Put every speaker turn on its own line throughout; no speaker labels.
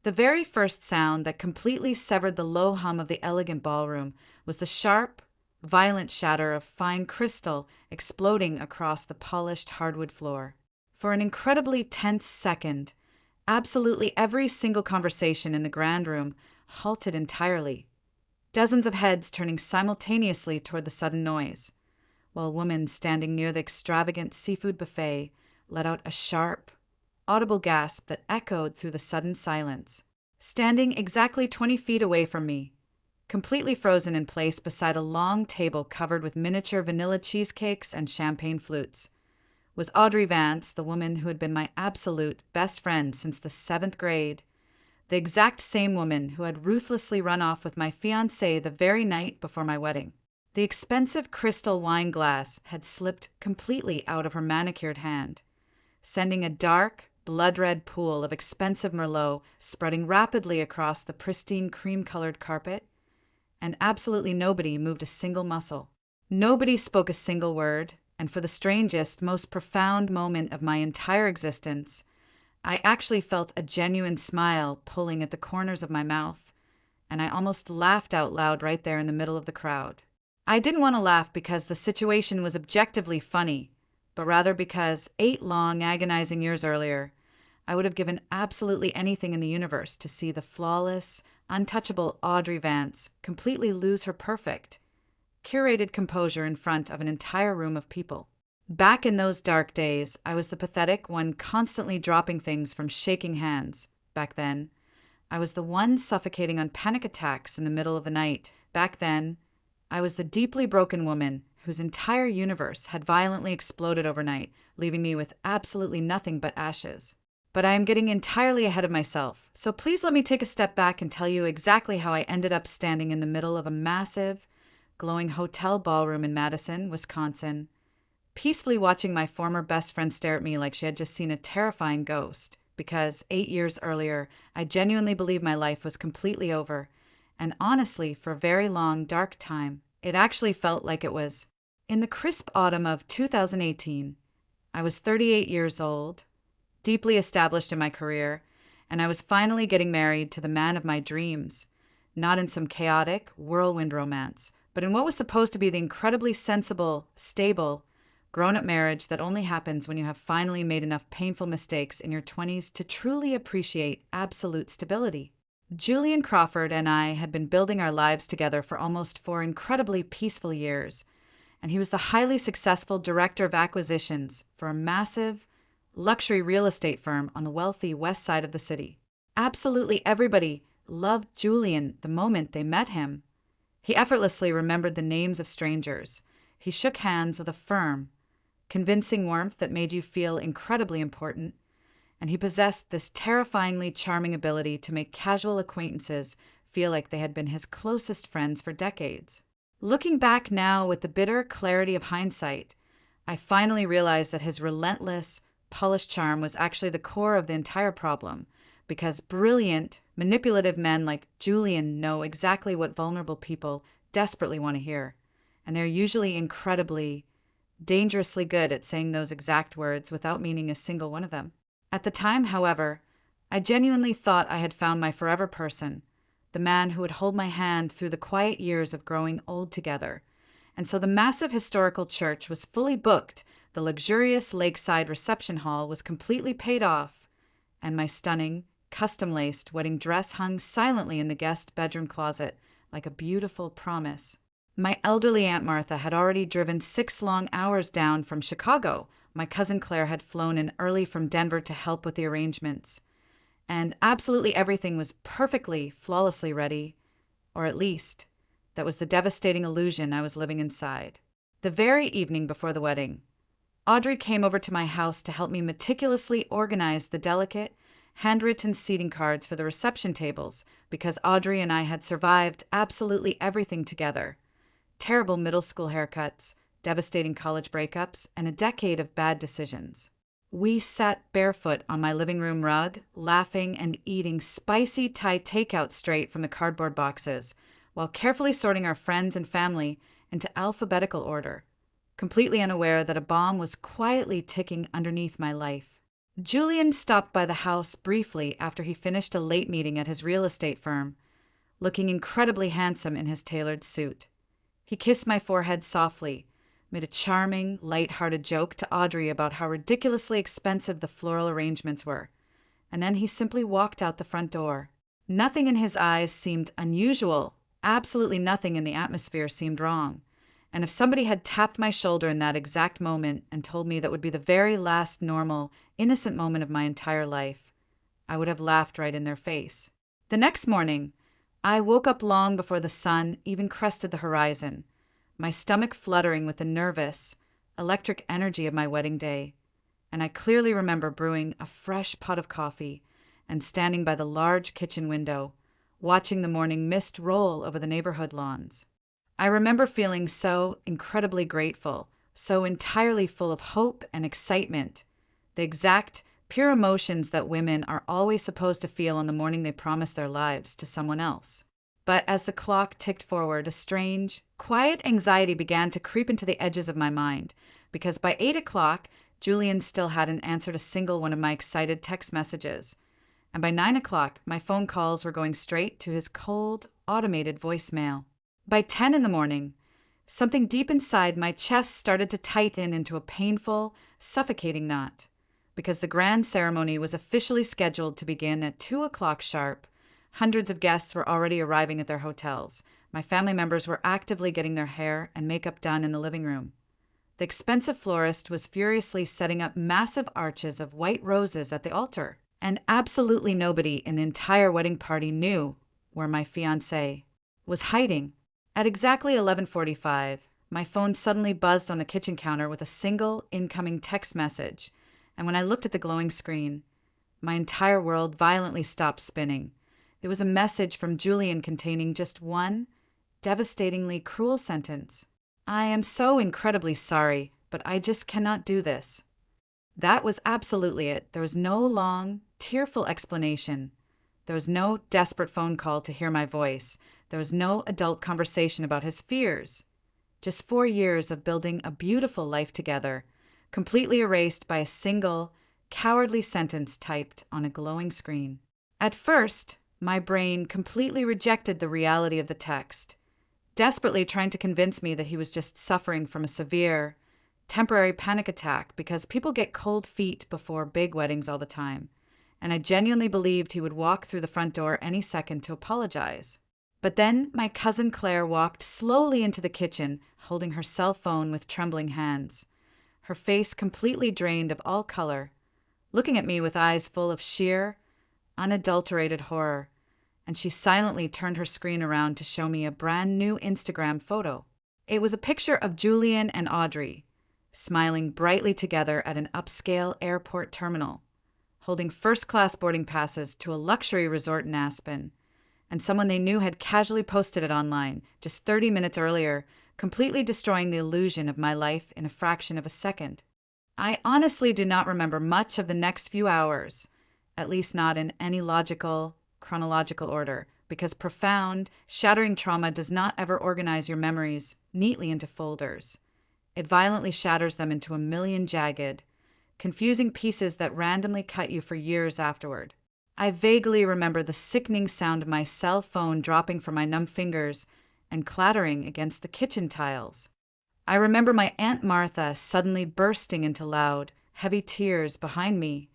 The very first sound that completely severed the low hum of the elegant ballroom was the sharp, violent shatter of fine crystal exploding across the polished hardwood floor. For an incredibly tense second, absolutely every single conversation in the grand room halted entirely, dozens of heads turning simultaneously toward the sudden noise, while a woman standing near the extravagant seafood buffet let out a sharp, audible gasp that echoed through the sudden silence. Standing exactly 20 feet away from me, completely frozen in place beside a long table covered with miniature vanilla cheesecakes and champagne flutes, was Audrey Vance, the woman who had been my absolute best friend since the 7th grade, the exact same woman who had ruthlessly run off with my fiancé the very night before my wedding. The expensive crystal wine glass had slipped completely out of her manicured hand, sending a dark, blood-red pool of expensive Merlot spreading rapidly across the pristine cream-colored carpet, and absolutely nobody moved a single muscle. Nobody spoke a single word, and for the strangest, most profound moment of my entire existence, I actually felt a genuine smile pulling at the corners of my mouth, and I almost laughed out loud right there in the middle of the crowd. I didn't want to laugh because the situation was objectively funny, but rather because 8 long, agonizing years earlier, I would have given absolutely anything in the universe to see the flawless, untouchable Audrey Vance completely lose her perfect, curated composure in front of an entire room of people. Back in those dark days, I was the pathetic one constantly dropping things from shaking hands. Back then, I was the one suffocating on panic attacks in the middle of the night. Back then, I was the deeply broken woman whose entire universe had violently exploded overnight, leaving me with absolutely nothing but ashes. But I am getting entirely ahead of myself, so please let me take a step back and tell you exactly how I ended up standing in the middle of a massive, glowing hotel ballroom in Madison, Wisconsin, peacefully watching my former best friend stare at me like she had just seen a terrifying ghost, because 8 years earlier, I genuinely believed my life was completely over, and honestly, for a very long, dark time, it actually felt like it was. In the crisp autumn of 2018, I was 38 years old, deeply established in my career, and I was finally getting married to the man of my dreams, not in some chaotic, whirlwind romance, but in what was supposed to be the incredibly sensible, stable, grown-up marriage that only happens when you have finally made enough painful mistakes in your 20s to truly appreciate absolute stability. Julian Crawford and I had been building our lives together for almost 4 incredibly peaceful years, and he was the highly successful director of acquisitions for a massive, luxury real estate firm on the wealthy west side of the city. Absolutely everybody loved Julian the moment they met him. He effortlessly remembered the names of strangers. He shook hands with a firm, convincing warmth that made you feel incredibly important, and he possessed this terrifyingly charming ability to make casual acquaintances feel like they had been his closest friends for decades. Looking back now with the bitter clarity of hindsight, I finally realized that his relentless, polished charm was actually the core of the entire problem, because brilliant, manipulative men like Julian know exactly what vulnerable people desperately want to hear, and they're usually incredibly, dangerously good at saying those exact words without meaning a single one of them. At the time, however, I genuinely thought I had found my forever person, the man who would hold my hand through the quiet years of growing old together. And so the massive historical church was fully booked, the luxurious lakeside reception hall was completely paid off, and my stunning, custom-laced wedding dress hung silently in the guest bedroom closet like a beautiful promise. My elderly Aunt Martha had already driven 6 long hours down from Chicago. My cousin Claire had flown in early from Denver to help with the arrangements. And absolutely everything was perfectly, flawlessly ready, or at least, that was the devastating illusion I was living inside. The very evening before the wedding, Audrey came over to my house to help me meticulously organize the delicate, handwritten seating cards for the reception tables, because Audrey and I had survived absolutely everything together. Terrible middle school haircuts, devastating college breakups, and a decade of bad decisions. We sat barefoot on my living room rug, laughing and eating spicy Thai takeout straight from the cardboard boxes, while carefully sorting our friends and family into alphabetical order, completely unaware that a bomb was quietly ticking underneath my life. Julian stopped by the house briefly after he finished a late meeting at his real estate firm, looking incredibly handsome in his tailored suit. He kissed my forehead softly, made a charming, light-hearted joke to Audrey about how ridiculously expensive the floral arrangements were, and then he simply walked out the front door. Nothing in his eyes seemed unusual. Absolutely nothing in the atmosphere seemed wrong. And if somebody had tapped my shoulder in that exact moment and told me that would be the very last normal, innocent moment of my entire life, I would have laughed right in their face. The next morning, I woke up long before the sun even crested the horizon, my stomach fluttering with the nervous, electric energy of my wedding day, and I clearly remember brewing a fresh pot of coffee and standing by the large kitchen window, watching the morning mist roll over the neighborhood lawns. I remember feeling so incredibly grateful, so entirely full of hope and excitement, the exact, pure emotions that women are always supposed to feel on the morning they promise their lives to someone else. But as the clock ticked forward, a strange, quiet anxiety began to creep into the edges of my mind, because by 8 o'clock, Julian still hadn't answered a single one of my excited text messages. And by 9 o'clock, my phone calls were going straight to his cold, automated voicemail. By 10 in the morning, something deep inside my chest started to tighten into a painful, suffocating knot, because the grand ceremony was officially scheduled to begin at 2 o'clock sharp. Hundreds of guests were already arriving at their hotels. My family members were actively getting their hair and makeup done in the living room. The expensive florist was furiously setting up massive arches of white roses at the altar, and absolutely nobody in the entire wedding party knew where my fiancé was hiding. At exactly 11:45, my phone suddenly buzzed on the kitchen counter with a single incoming text message, and when I looked at the glowing screen, my entire world violently stopped spinning. It was a message from Julian containing just one devastatingly cruel sentence. "I am so incredibly sorry, but I just cannot do this." That was absolutely it. There was no long, tearful explanation. There was no desperate phone call to hear my voice. There was no adult conversation about his fears. Just 4 years of building a beautiful life together, completely erased by a single, cowardly sentence typed on a glowing screen. At first, my brain completely rejected the reality of the text, desperately trying to convince me that he was just suffering from a severe, temporary panic attack because people get cold feet before big weddings all the time, and I genuinely believed he would walk through the front door any second to apologize. But then my cousin Claire walked slowly into the kitchen, holding her cell phone with trembling hands, her face completely drained of all color, looking at me with eyes full of sheer, unadulterated horror, and she silently turned her screen around to show me a brand new Instagram photo. It was a picture of Julian and Audrey, smiling brightly together at an upscale airport terminal, holding first-class boarding passes to a luxury resort in Aspen, and someone they knew had casually posted it online just 30 minutes earlier, completely destroying the illusion of my life in a fraction of a second. I honestly do not remember much of the next few hours, at least not in any logical, chronological order, because profound, shattering trauma does not ever organize your memories neatly into folders. It violently shatters them into a million jagged, confusing pieces that randomly cut you for years afterward. I vaguely remember the sickening sound of my cell phone dropping from my numb fingers and clattering against the kitchen tiles. I remember my Aunt Martha suddenly bursting into loud, heavy tears behind me.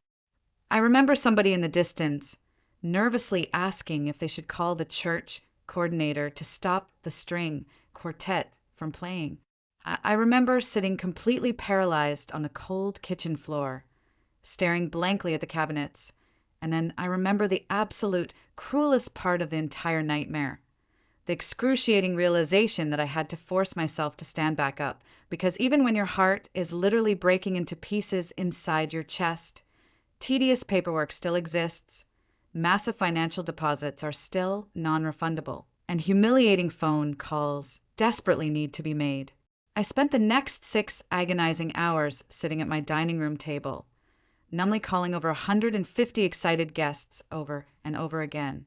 I remember somebody in the distance nervously asking if they should call the church coordinator to stop the string quartet from playing. I remember sitting completely paralyzed on the cold kitchen floor, staring blankly at the cabinets, and then I remember the absolute cruelest part of the entire nightmare, the excruciating realization that I had to force myself to stand back up, because even when your heart is literally breaking into pieces inside your chest, tedious paperwork still exists, massive financial deposits are still non-refundable, and humiliating phone calls desperately need to be made. I spent the next 6 agonizing hours sitting at my dining room table, numbly calling over 150 excited guests over and over again,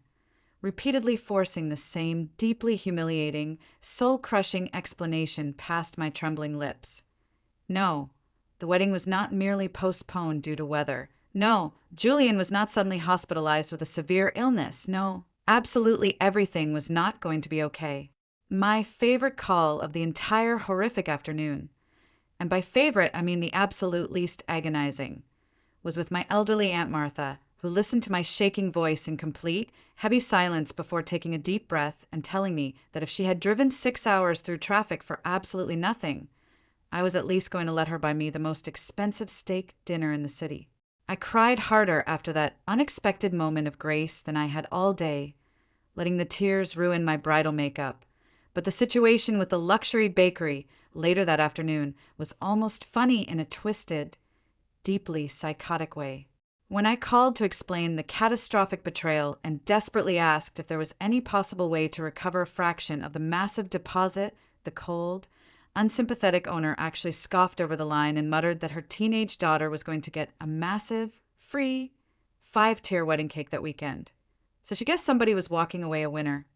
repeatedly forcing the same deeply humiliating, soul-crushing explanation past my trembling lips. No, the wedding was not merely postponed due to weather. No, Julian was not suddenly hospitalized with a severe illness. No, absolutely everything was not going to be okay. My favorite call of the entire horrific afternoon, and by favorite I mean the absolute least agonizing, was with my elderly Aunt Martha, who listened to my shaking voice in complete, heavy silence before taking a deep breath and telling me that if she had driven 6 hours through traffic for absolutely nothing, I was at least going to let her buy me the most expensive steak dinner in the city. I cried harder after that unexpected moment of grace than I had all day, letting the tears ruin my bridal makeup. But the situation with the luxury bakery later that afternoon was almost funny in a twisted, deeply psychotic way. When I called to explain the catastrophic betrayal and desperately asked if there was any possible way to recover a fraction of the massive deposit, the cold, unsympathetic owner actually scoffed over the line and muttered that her teenage daughter was going to get a massive, free, 5-tier wedding cake that weekend. So she guessed somebody was walking away a winner.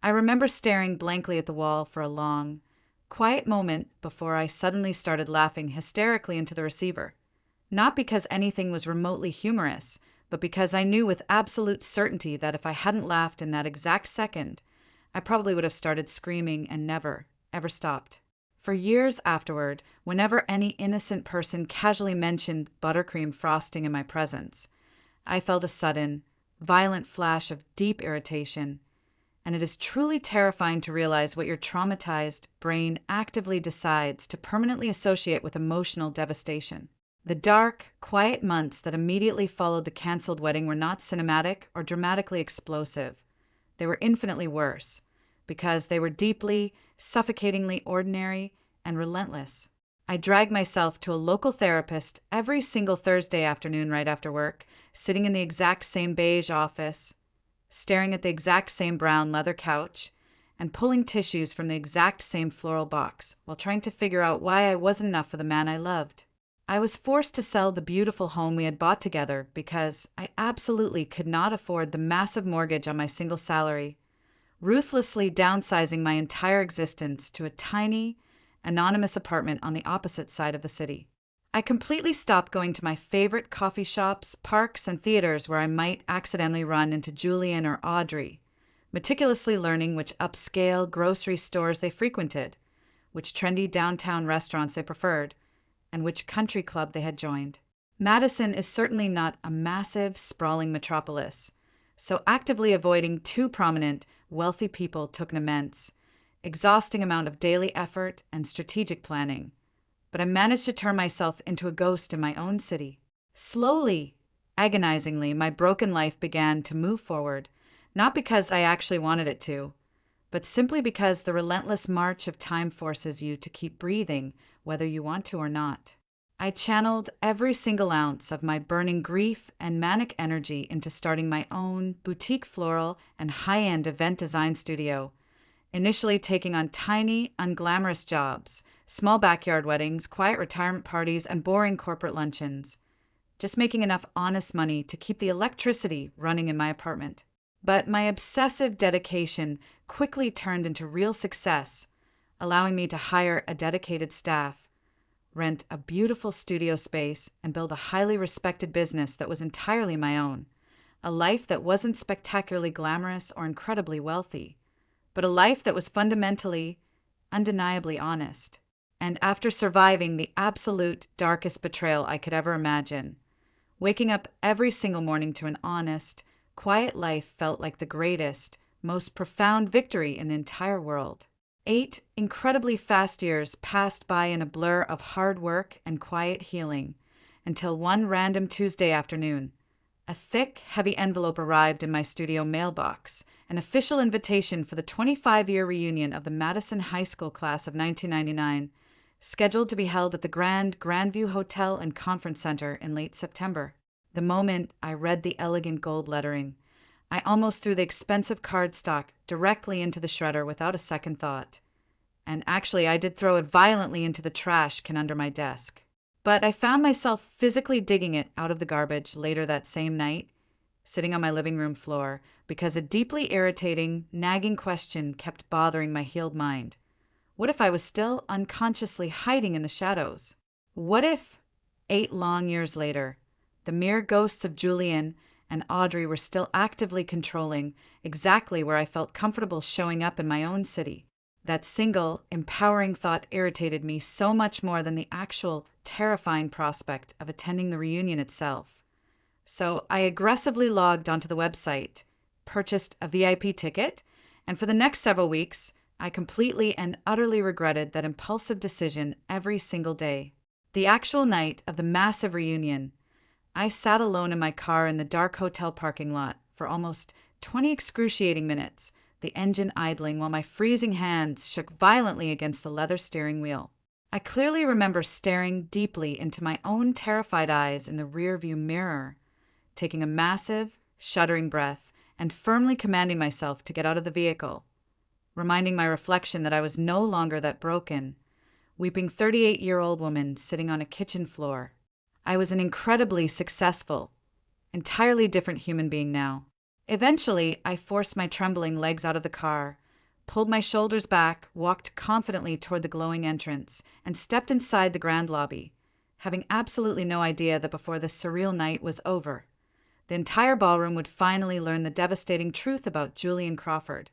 I remember staring blankly at the wall for a long, quiet moment before I suddenly started laughing hysterically into the receiver. Not because anything was remotely humorous, but because I knew with absolute certainty that if I hadn't laughed in that exact second, I probably would have started screaming and never, ever stopped. For years afterward, whenever any innocent person casually mentioned buttercream frosting in my presence, I felt a sudden, violent flash of deep irritation, and it is truly terrifying to realize what your traumatized brain actively decides to permanently associate with emotional devastation. The dark, quiet months that immediately followed the canceled wedding were not cinematic or dramatically explosive. They were infinitely worse, because they were deeply, suffocatingly ordinary and relentless. I dragged myself to a local therapist every single Thursday afternoon right after work, sitting in the exact same beige office, staring at the exact same brown leather couch, and pulling tissues from the exact same floral box while trying to figure out why I wasn't enough for the man I loved. I was forced to sell the beautiful home we had bought together because I absolutely could not afford the massive mortgage on my single salary, ruthlessly downsizing my entire existence to a tiny, anonymous apartment on the opposite side of the city. I completely stopped going to my favorite coffee shops, parks, and theaters where I might accidentally run into Julian or Audrey, meticulously learning which upscale grocery stores they frequented, which trendy downtown restaurants they preferred, and which country club they had joined. Madison is certainly not a massive, sprawling metropolis, so actively avoiding too prominent, wealthy people took an immense, exhausting amount of daily effort and strategic planning. But I managed to turn myself into a ghost in my own city. Slowly, agonizingly, my broken life began to move forward, not because I actually wanted it to, but simply because the relentless march of time forces you to keep breathing, whether you want to or not. I channeled every single ounce of my burning grief and manic energy into starting my own boutique floral and high-end event design studio, initially taking on tiny, unglamorous jobs, small backyard weddings, quiet retirement parties, and boring corporate luncheons, just making enough honest money to keep the electricity running in my apartment. But my obsessive dedication quickly turned into real success, allowing me to hire a dedicated staff, rent a beautiful studio space, and build a highly respected business that was entirely my own. A life that wasn't spectacularly glamorous or incredibly wealthy, but a life that was fundamentally, undeniably honest. And after surviving the absolute darkest betrayal I could ever imagine, waking up every single morning to an honest, quiet life felt like the greatest, most profound victory in the entire world. 8 incredibly fast years passed by in a blur of hard work and quiet healing, until one random Tuesday afternoon, a thick, heavy envelope arrived in my studio mailbox, an official invitation for the 25-year reunion of the Madison High School class of 1999, scheduled to be held at the Grandview Hotel and Conference Center in late September. The moment I read the elegant gold lettering, I almost threw the expensive cardstock directly into the shredder without a second thought. And actually, I did throw it violently into the trash can under my desk. But I found myself physically digging it out of the garbage later that same night, sitting on my living room floor, because a deeply irritating, nagging question kept bothering my healed mind. What if I was still unconsciously hiding in the shadows? What if, 8 long years later, the mere ghosts of Julian and Audrey were still actively controlling exactly where I felt comfortable showing up in my own city. That single, empowering thought irritated me so much more than the actual terrifying prospect of attending the reunion itself. So I aggressively logged onto the website, purchased a VIP ticket, and for the next several weeks, I completely and utterly regretted that impulsive decision every single day. The actual night of the massive reunion, I sat alone in my car in the dark hotel parking lot for almost 20 excruciating minutes, the engine idling while my freezing hands shook violently against the leather steering wheel. I clearly remember staring deeply into my own terrified eyes in the rearview mirror, taking a massive, shuddering breath and firmly commanding myself to get out of the vehicle, reminding my reflection that I was no longer that broken, weeping 38-year-old woman sitting on a kitchen floor. I was an incredibly successful, entirely different human being now. Eventually, I forced my trembling legs out of the car, pulled my shoulders back, walked confidently toward the glowing entrance, and stepped inside the grand lobby, having absolutely no idea that before this surreal night was over, the entire ballroom would finally learn the devastating truth about Julian Crawford,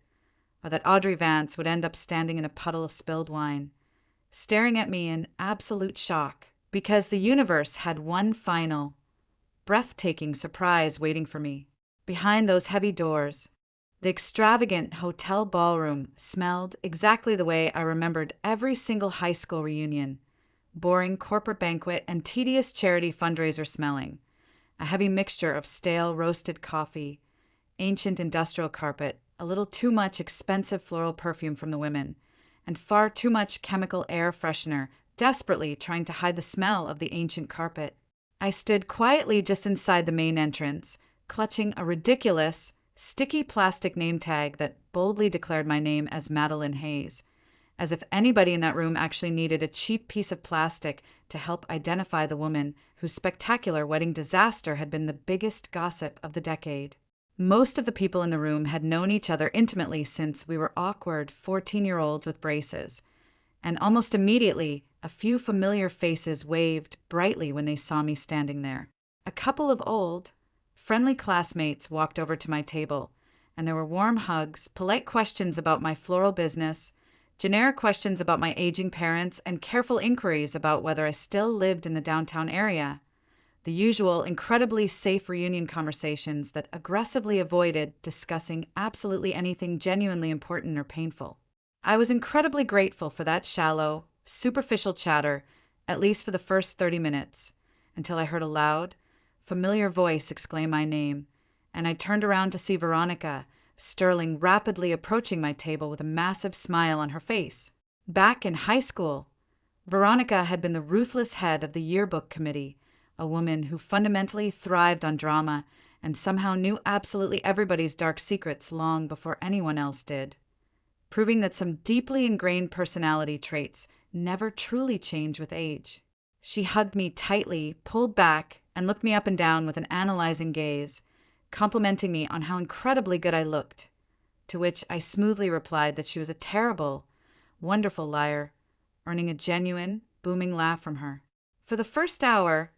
or that Audrey Vance would end up standing in a puddle of spilled wine, staring at me in absolute shock, because the universe had one final, breathtaking surprise waiting for me. Behind those heavy doors, the extravagant hotel ballroom smelled exactly the way I remembered every single high school reunion, boring corporate banquet and tedious charity fundraiser smelling, a heavy mixture of stale roasted coffee, ancient industrial carpet, a little too much expensive floral perfume from the women, and far too much chemical air freshener, desperately trying to hide the smell of the ancient carpet. I stood quietly just inside the main entrance, clutching a ridiculous, sticky plastic name tag that boldly declared my name as Madeline Hayes, as if anybody in that room actually needed a cheap piece of plastic to help identify the woman whose spectacular wedding disaster had been the biggest gossip of the decade. Most of the people in the room had known each other intimately since we were awkward 14-year-olds with braces, and almost immediately, a few familiar faces waved brightly when they saw me standing there. A couple of old, friendly classmates walked over to my table, and there were warm hugs, polite questions about my floral business, generic questions about my aging parents, and careful inquiries about whether I still lived in the downtown area. The usual incredibly safe reunion conversations that aggressively avoided discussing absolutely anything genuinely important or painful. I was incredibly grateful for that shallow, superficial chatter, at least for the first 30 minutes, until I heard a loud, familiar voice exclaim my name, and I turned around to see Veronica, Sterling rapidly approaching my table with a massive smile on her face. Back in high school, Veronica had been the ruthless head of the yearbook committee, a woman who fundamentally thrived on drama and somehow knew absolutely everybody's dark secrets long before anyone else did, proving that some deeply ingrained personality traits never truly change with age. She hugged me tightly, pulled back, and looked me up and down with an analyzing gaze, complimenting me on how incredibly good I looked, to which I smoothly replied that she was a terrible, wonderful liar, earning a genuine, booming laugh from her. For the first hour,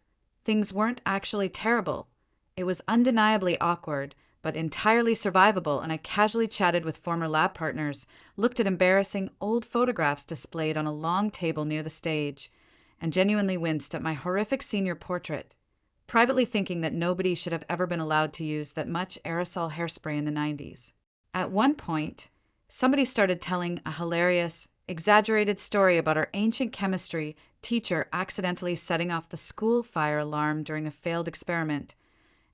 things weren't actually terrible. It was undeniably awkward, but entirely survivable, and I casually chatted with former lab partners, looked at embarrassing old photographs displayed on a long table near the stage, and genuinely winced at my horrific senior portrait, privately thinking that nobody should have ever been allowed to use that much aerosol hairspray in the 90s. At one point, somebody started telling a hilarious, exaggerated story about our ancient chemistry teacher accidentally setting off the school fire alarm during a failed experiment,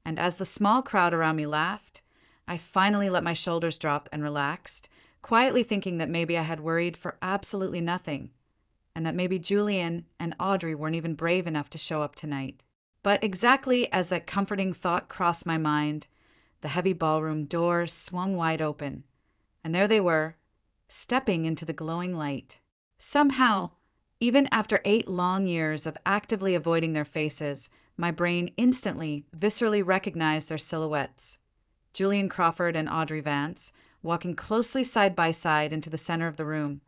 and as the small crowd around me laughed, I finally let my shoulders drop and relaxed, quietly thinking that maybe I had worried for absolutely nothing, and that maybe Julian and Audrey weren't even brave enough to show up tonight. But exactly as that comforting thought crossed my mind, the heavy ballroom doors swung wide open, and there they were, stepping into the glowing light. Somehow, even after 8 long years of actively avoiding their faces, my brain instantly, viscerally recognized their silhouettes. Julian Crawford and Audrey Vance, walking closely side by side into the center of the room,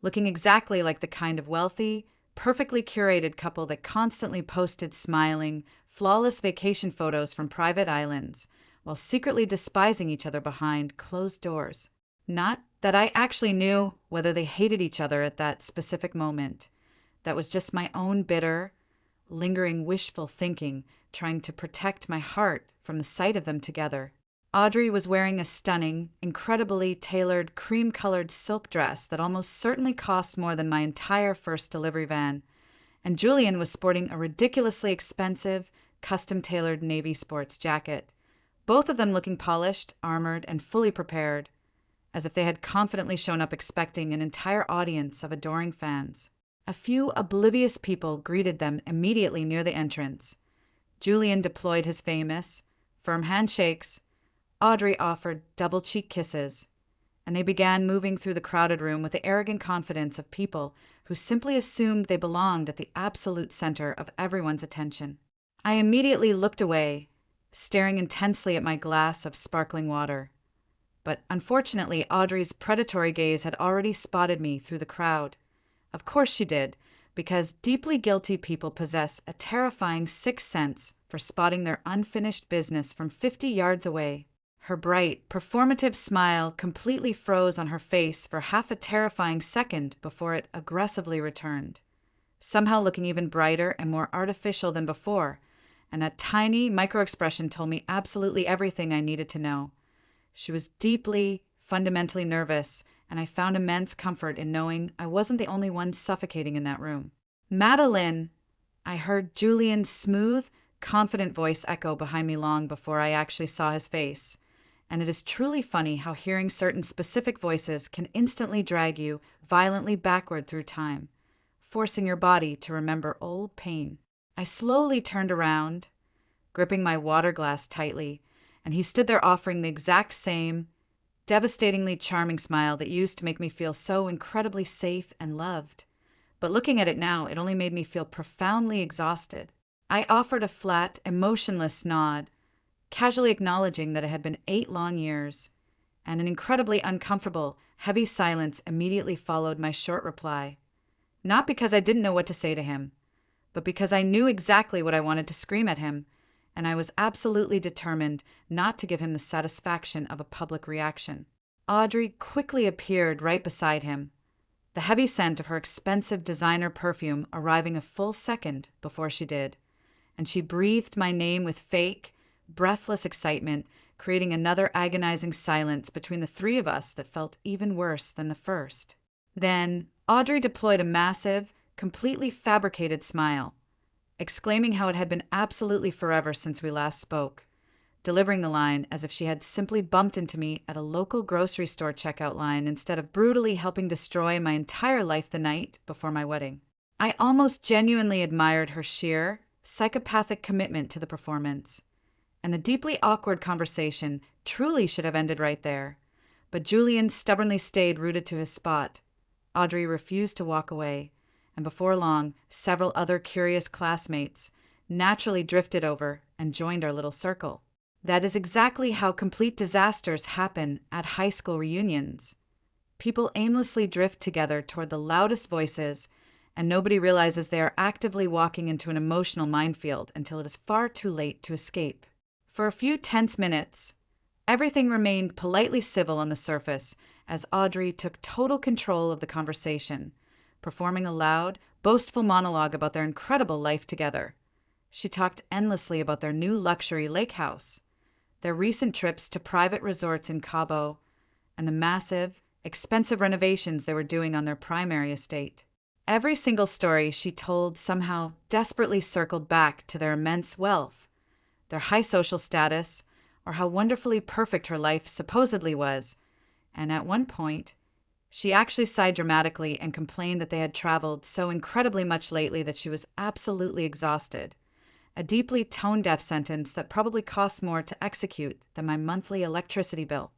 looking exactly like the kind of wealthy, perfectly curated couple that constantly posted smiling, flawless vacation photos from private islands, while secretly despising each other behind closed doors. Not that I actually knew whether they hated each other at that specific moment. That was just my own bitter, lingering wishful thinking, trying to protect my heart from the sight of them together. Audrey was wearing a stunning, incredibly tailored cream-colored silk dress that almost certainly cost more than my entire first delivery van, and Julian was sporting a ridiculously expensive, custom-tailored navy sports jacket, both of them looking polished, armored, and fully prepared, as if they had confidently shown up expecting an entire audience of adoring fans. A few oblivious people greeted them immediately near the entrance. Julian deployed his famous, firm handshakes. Audrey offered double cheek kisses, and they began moving through the crowded room with the arrogant confidence of people who simply assumed they belonged at the absolute center of everyone's attention. I immediately looked away, staring intensely at my glass of sparkling water. But unfortunately, Audrey's predatory gaze had already spotted me through the crowd. Of course she did, because deeply guilty people possess a terrifying sixth sense for spotting their unfinished business from 50 yards away. Her bright, performative smile completely froze on her face for half a terrifying second before it aggressively returned, somehow looking even brighter and more artificial than before, and that tiny micro-expression told me absolutely everything I needed to know. She was deeply, fundamentally nervous, and I found immense comfort in knowing I wasn't the only one suffocating in that room. "Madeline!" I heard Julian's smooth, confident voice echo behind me long before I actually saw his face. And it is truly funny how hearing certain specific voices can instantly drag you violently backward through time, forcing your body to remember old pain. I slowly turned around, gripping my water glass tightly, and he stood there offering the exact same, devastatingly charming smile that used to make me feel so incredibly safe and loved. But looking at it now, it only made me feel profoundly exhausted. I offered a flat, emotionless nod, casually acknowledging that it had been 8 long years, and an incredibly uncomfortable, heavy silence immediately followed my short reply. Not because I didn't know what to say to him, but because I knew exactly what I wanted to scream at him, and I was absolutely determined not to give him the satisfaction of a public reaction. Audrey quickly appeared right beside him, the heavy scent of her expensive designer perfume arriving a full second before she did, and she breathed my name with fake, breathless excitement, creating another agonizing silence between the three of us that felt even worse than the first. Then Audrey deployed a massive, completely fabricated smile, exclaiming how it had been absolutely forever since we last spoke, delivering the line as if she had simply bumped into me at a local grocery store checkout line instead of brutally helping destroy my entire life the night before my wedding. I almost genuinely admired her sheer, psychopathic commitment to the performance, and the deeply awkward conversation truly should have ended right there. But Julian stubbornly stayed rooted to his spot. Audrey refused to walk away, and before long, several other curious classmates naturally drifted over and joined our little circle. That is exactly how complete disasters happen at high school reunions. People aimlessly drift together toward the loudest voices, and nobody realizes they are actively walking into an emotional minefield until it is far too late to escape. For a few tense minutes, everything remained politely civil on the surface as Audrey took total control of the conversation, performing a loud, boastful monologue about their incredible life together. She talked endlessly about their new luxury lake house, their recent trips to private resorts in Cabo, and the massive, expensive renovations they were doing on their primary estate. Every single story she told somehow desperately circled back to their immense wealth, their high social status, or how wonderfully perfect her life supposedly was, and at one point, she actually sighed dramatically and complained that they had traveled so incredibly much lately that she was absolutely exhausted, a deeply tone-deaf sentence that probably cost more to execute than my monthly electricity bill.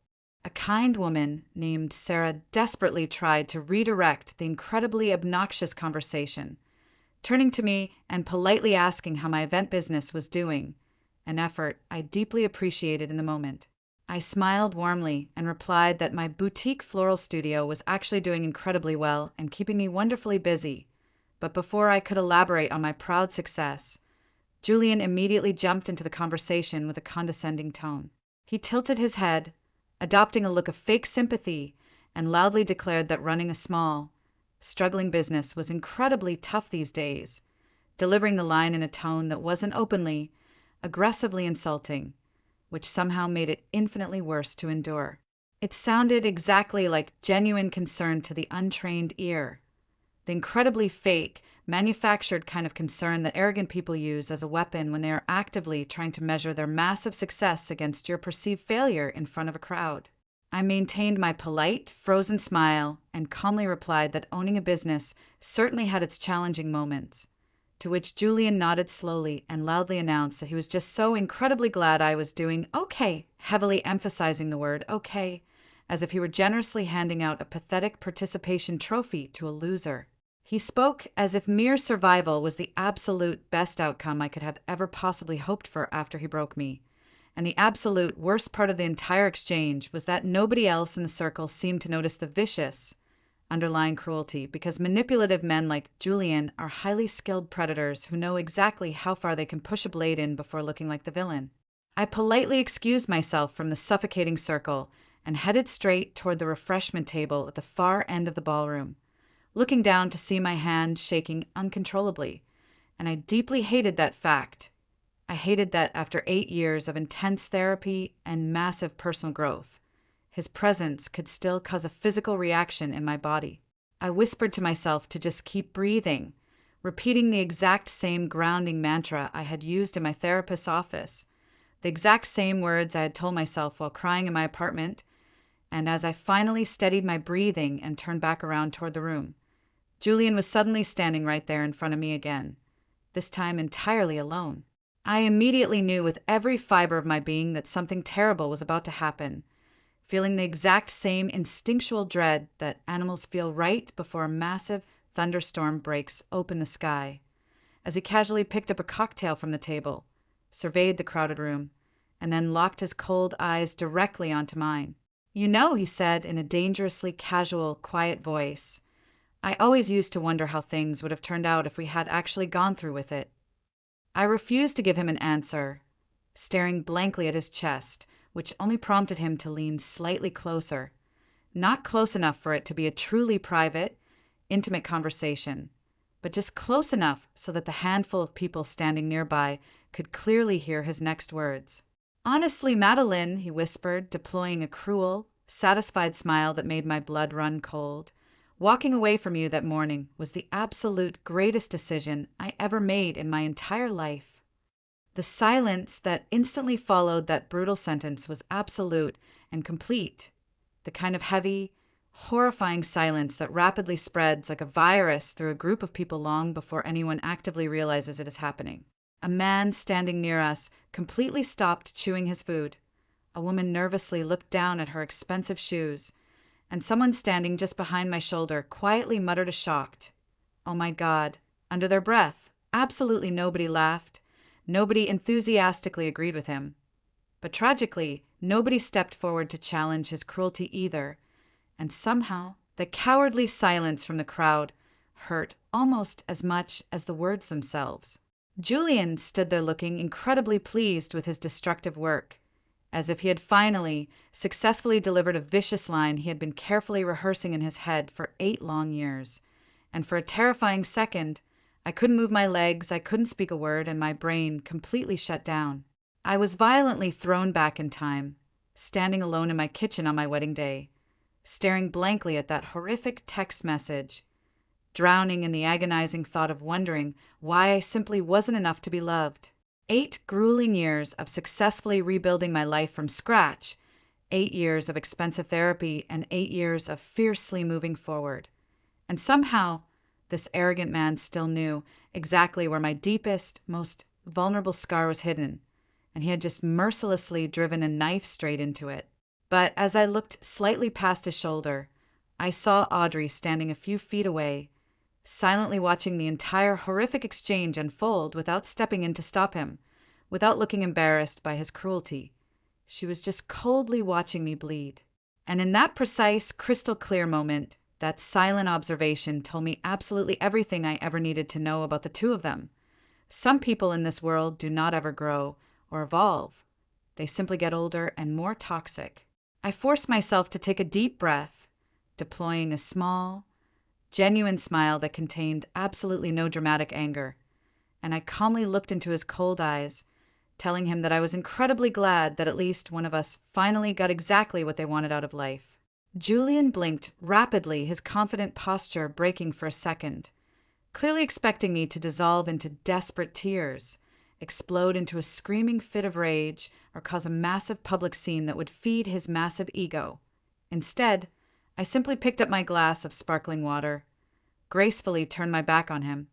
A kind woman named Sarah desperately tried to redirect the incredibly obnoxious conversation, turning to me and politely asking how my event business was doing, an effort I deeply appreciated in the moment. I smiled warmly and replied that my boutique floral studio was actually doing incredibly well and keeping me wonderfully busy, but before I could elaborate on my proud success, Julian immediately jumped into the conversation with a condescending tone. He tilted his head, adopting a look of fake sympathy, and loudly declared that running a small, struggling business was incredibly tough these days, delivering the line in a tone that wasn't openly, aggressively insulting, which somehow made it infinitely worse to endure. It sounded exactly like genuine concern to the untrained ear, the incredibly fake, manufactured kind of concern that arrogant people use as a weapon when they are actively trying to measure their massive success against your perceived failure in front of a crowd. I maintained my polite, frozen smile and calmly replied that owning a business certainly had its challenging moments, to which Julian nodded slowly and loudly announced that he was just so incredibly glad I was doing okay, heavily emphasizing the word okay, as if he were generously handing out a pathetic participation trophy to a loser. He spoke as if mere survival was the absolute best outcome I could have ever possibly hoped for after he broke me. And the absolute worst part of the entire exchange was that nobody else in the circle seemed to notice the vicious underlying cruelty, because manipulative men like Julian are highly skilled predators who know exactly how far they can push a blade in before looking like the villain. I politely excused myself from the suffocating circle and headed straight toward the refreshment table at the far end of the ballroom, looking down to see my hand shaking uncontrollably, and I deeply hated that fact. I hated that after 8 years of intense therapy and massive personal growth, his presence could still cause a physical reaction in my body. I whispered to myself to just keep breathing, repeating the exact same grounding mantra I had used in my therapist's office, the exact same words I had told myself while crying in my apartment, and as I finally steadied my breathing and turned back around toward the room, Julian was suddenly standing right there in front of me again, this time entirely alone. I immediately knew with every fiber of my being that something terrible was about to happen, feeling the exact same instinctual dread that animals feel right before a massive thunderstorm breaks open the sky, as he casually picked up a cocktail from the table, surveyed the crowded room, and then locked his cold eyes directly onto mine. "You know," he said in a dangerously casual, quiet voice, "I always used to wonder how things would have turned out if we had actually gone through with it." I refused to give him an answer, staring blankly at his chest, which only prompted him to lean slightly closer, not close enough for it to be a truly private, intimate conversation, but just close enough so that the handful of people standing nearby could clearly hear his next words. "Honestly, Madeline," he whispered, deploying a cruel, satisfied smile that made my blood run cold, "walking away from you that morning was the absolute greatest decision I ever made in my entire life." The silence that instantly followed that brutal sentence was absolute and complete, the kind of heavy, horrifying silence that rapidly spreads like a virus through a group of people long before anyone actively realizes it is happening. A man standing near us completely stopped chewing his food. A woman nervously looked down at her expensive shoes, and someone standing just behind my shoulder quietly muttered a shocked, "Oh my God," under their breath. Absolutely nobody laughed. Nobody enthusiastically agreed with him. But tragically, nobody stepped forward to challenge his cruelty either, and somehow the cowardly silence from the crowd hurt almost as much as the words themselves. Julian stood there looking incredibly pleased with his destructive work, as if he had finally successfully delivered a vicious line he had been carefully rehearsing in his head for 8 long years. And for a terrifying second, I couldn't move my legs, I couldn't speak a word, and my brain completely shut down. I was violently thrown back in time, standing alone in my kitchen on my wedding day, staring blankly at that horrific text message, drowning in the agonizing thought of wondering why I simply wasn't enough to be loved. 8 grueling years of successfully rebuilding my life from scratch, 8 years of expensive therapy, and 8 years of fiercely moving forward. And somehow, this arrogant man still knew exactly where my deepest, most vulnerable scar was hidden, and he had just mercilessly driven a knife straight into it. But as I looked slightly past his shoulder, I saw Audrey standing a few feet away, silently watching the entire horrific exchange unfold without stepping in to stop him, without looking embarrassed by his cruelty. She was just coldly watching me bleed. And in that precise, crystal clear moment, that silent observation told me absolutely everything I ever needed to know about the two of them. Some people in this world do not ever grow or evolve. They simply get older and more toxic. I forced myself to take a deep breath, deploying a small, genuine smile that contained absolutely no dramatic anger, and I calmly looked into his cold eyes, telling him that I was incredibly glad that at least one of us finally got exactly what they wanted out of life. Julian blinked rapidly, his confident posture breaking for a second, clearly expecting me to dissolve into desperate tears, explode into a screaming fit of rage, or cause a massive public scene that would feed his massive ego. Instead, I simply picked up my glass of sparkling water, gracefully turned my back on him,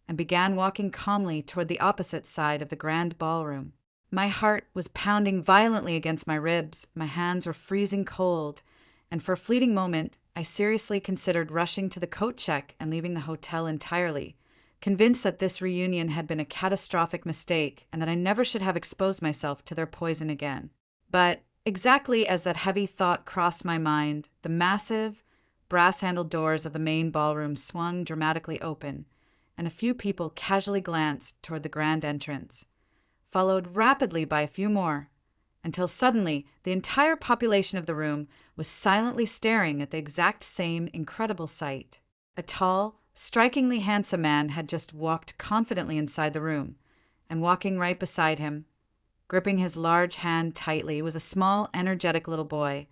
and began walking calmly toward the opposite side of the grand ballroom. My heart was pounding violently against my ribs, my hands were freezing cold, and for a fleeting moment, I seriously considered rushing to the coat check and leaving the hotel entirely, convinced that this reunion had been a catastrophic mistake and that I never should have exposed myself to their poison again. But exactly as that heavy thought crossed my mind, the massive, brass-handled doors of the main ballroom swung dramatically open, and a few people casually glanced toward the grand entrance, followed rapidly by a few more, until suddenly the entire population of the room was silently staring at the exact same incredible sight. A tall, strikingly handsome man had just walked confidently inside the room, and walking right beside him, gripping his large hand tightly, was a small, energetic little boy,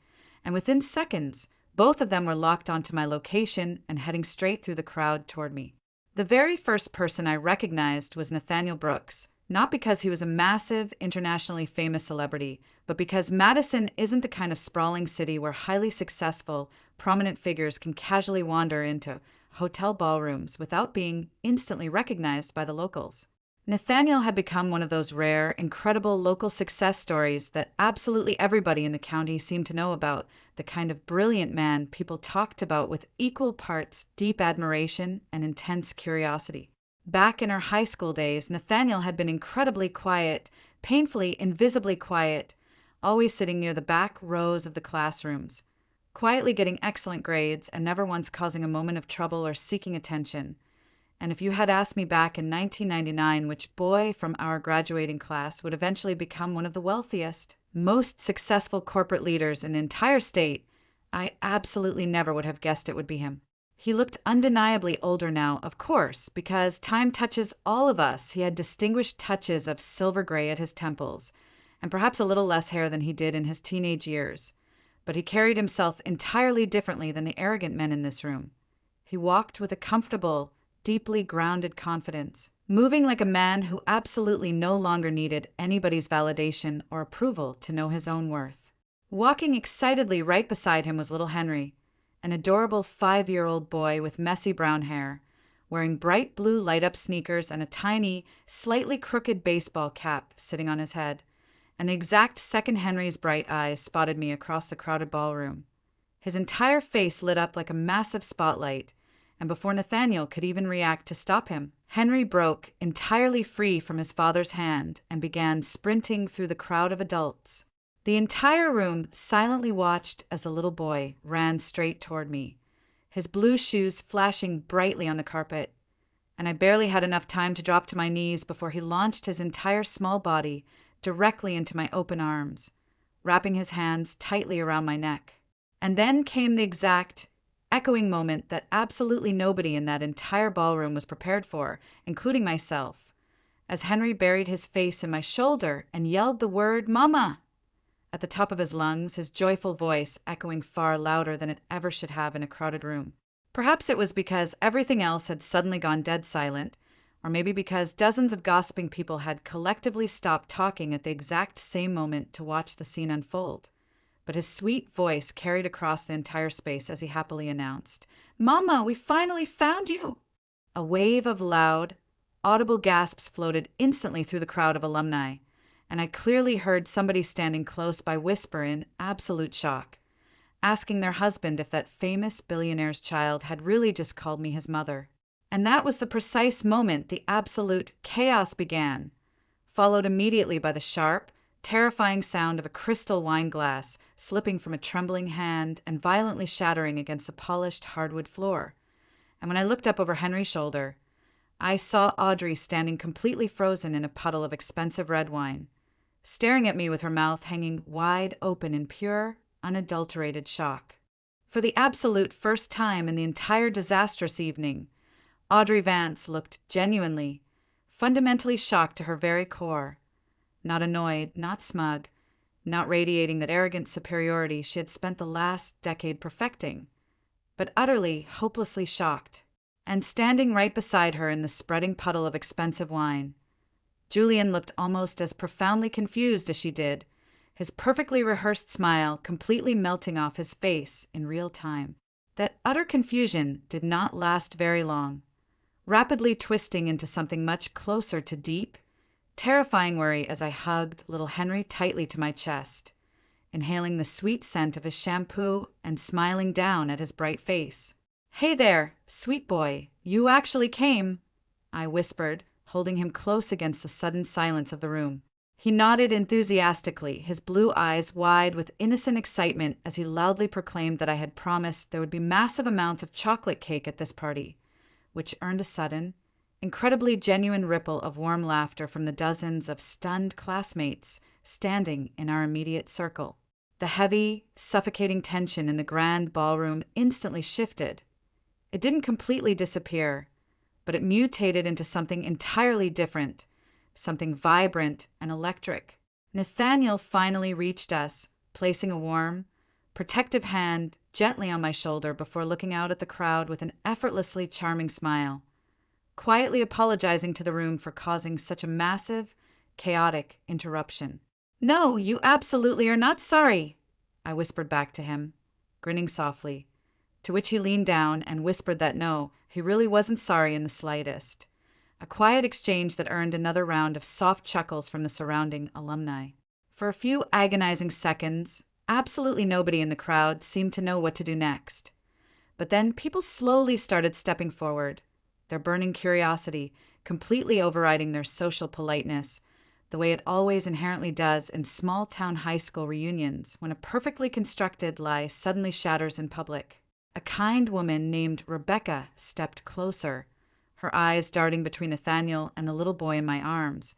and within seconds, both of them were locked onto my location and heading straight through the crowd toward me. The very first person I recognized was Nathaniel Brooks, not because he was a massive, internationally famous celebrity, but because Madison isn't the kind of sprawling city where highly successful, prominent figures can casually wander into hotel ballrooms without being instantly recognized by the locals. Nathaniel had become one of those rare, incredible local success stories that absolutely everybody in the county seemed to know about, the kind of brilliant man people talked about with equal parts deep admiration and intense curiosity. Back in our high school days, Nathaniel had been incredibly quiet, painfully, invisibly quiet, always sitting near the back rows of the classrooms, quietly getting excellent grades and never once causing a moment of trouble or seeking attention. And if you had asked me back in 1999 which boy from our graduating class would eventually become one of the wealthiest, most successful corporate leaders in the entire state, I absolutely never would have guessed it would be him. He looked undeniably older now, of course, because time touches all of us. He had distinguished touches of silver gray at his temples, and perhaps a little less hair than he did in his teenage years. But he carried himself entirely differently than the arrogant men in this room. He walked with a comfortable, deeply grounded confidence, moving like a man who absolutely no longer needed anybody's validation or approval to know his own worth. Walking excitedly right beside him was little Henry, an adorable 5-year-old boy with messy brown hair, wearing bright blue light-up sneakers and a tiny, slightly crooked baseball cap sitting on his head, and the exact second Henry's bright eyes spotted me across the crowded ballroom. His entire face lit up like a massive spotlight, and before Nathaniel could even react to stop him, Henry broke entirely free from his father's hand and began sprinting through the crowd of adults. The entire room silently watched as the little boy ran straight toward me, his blue shoes flashing brightly on the carpet, and I barely had enough time to drop to my knees before he launched his entire small body directly into my open arms, wrapping his hands tightly around my neck. And then came the exact, echoing moment that absolutely nobody in that entire ballroom was prepared for, including myself, as Henry buried his face in my shoulder and yelled the word, "Mama!" at the top of his lungs, his joyful voice echoing far louder than it ever should have in a crowded room. Perhaps it was because everything else had suddenly gone dead silent, or maybe because dozens of gossiping people had collectively stopped talking at the exact same moment to watch the scene unfold. But his sweet voice carried across the entire space as he happily announced, "Mama, we finally found you!" A wave of loud, audible gasps floated instantly through the crowd of alumni, and I clearly heard somebody standing close by whisper in absolute shock, asking their husband if that famous billionaire's child had really just called me his mother. And that was the precise moment the absolute chaos began, followed immediately by the sharp, terrifying sound of a crystal wine glass slipping from a trembling hand and violently shattering against the polished hardwood floor. And when I looked up over Henry's shoulder, I saw Audrey standing completely frozen in a puddle of expensive red wine, staring at me with her mouth hanging wide open in pure, unadulterated shock. For the absolute first time in the entire disastrous evening, Audrey Vance looked genuinely, fundamentally shocked to her very core. Not annoyed, not smug, not radiating that arrogant superiority she had spent the last decade perfecting, but utterly, hopelessly shocked. And standing right beside her in the spreading puddle of expensive wine, Julian looked almost as profoundly confused as she did, his perfectly rehearsed smile completely melting off his face in real time. That utter confusion did not last very long, rapidly twisting into something much closer to deep, terrifying worry as I hugged little Henry tightly to my chest, inhaling the sweet scent of his shampoo and smiling down at his bright face. "Hey there, sweet boy, you actually came," I whispered, holding him close against the sudden silence of the room. He nodded enthusiastically, his blue eyes wide with innocent excitement as he loudly proclaimed that I had promised there would be massive amounts of chocolate cake at this party, which earned a sudden, incredibly genuine ripple of warm laughter from the dozens of stunned classmates standing in our immediate circle. The heavy, suffocating tension in the grand ballroom instantly shifted. It didn't completely disappear, but it mutated into something entirely different, something vibrant and electric. Nathaniel finally reached us, placing a warm, protective hand gently on my shoulder before looking out at the crowd with an effortlessly charming smile, quietly apologizing to the room for causing such a massive, chaotic interruption. "No, you absolutely are not sorry," I whispered back to him, grinning softly, to which he leaned down and whispered that no, he really wasn't sorry in the slightest. A quiet exchange that earned another round of soft chuckles from the surrounding alumni. For a few agonizing seconds, absolutely nobody in the crowd seemed to know what to do next. But then people slowly started stepping forward, their burning curiosity completely overriding their social politeness, the way it always inherently does in small-town high school reunions when a perfectly constructed lie suddenly shatters in public. A kind woman named Rebecca stepped closer, her eyes darting between Nathaniel and the little boy in my arms,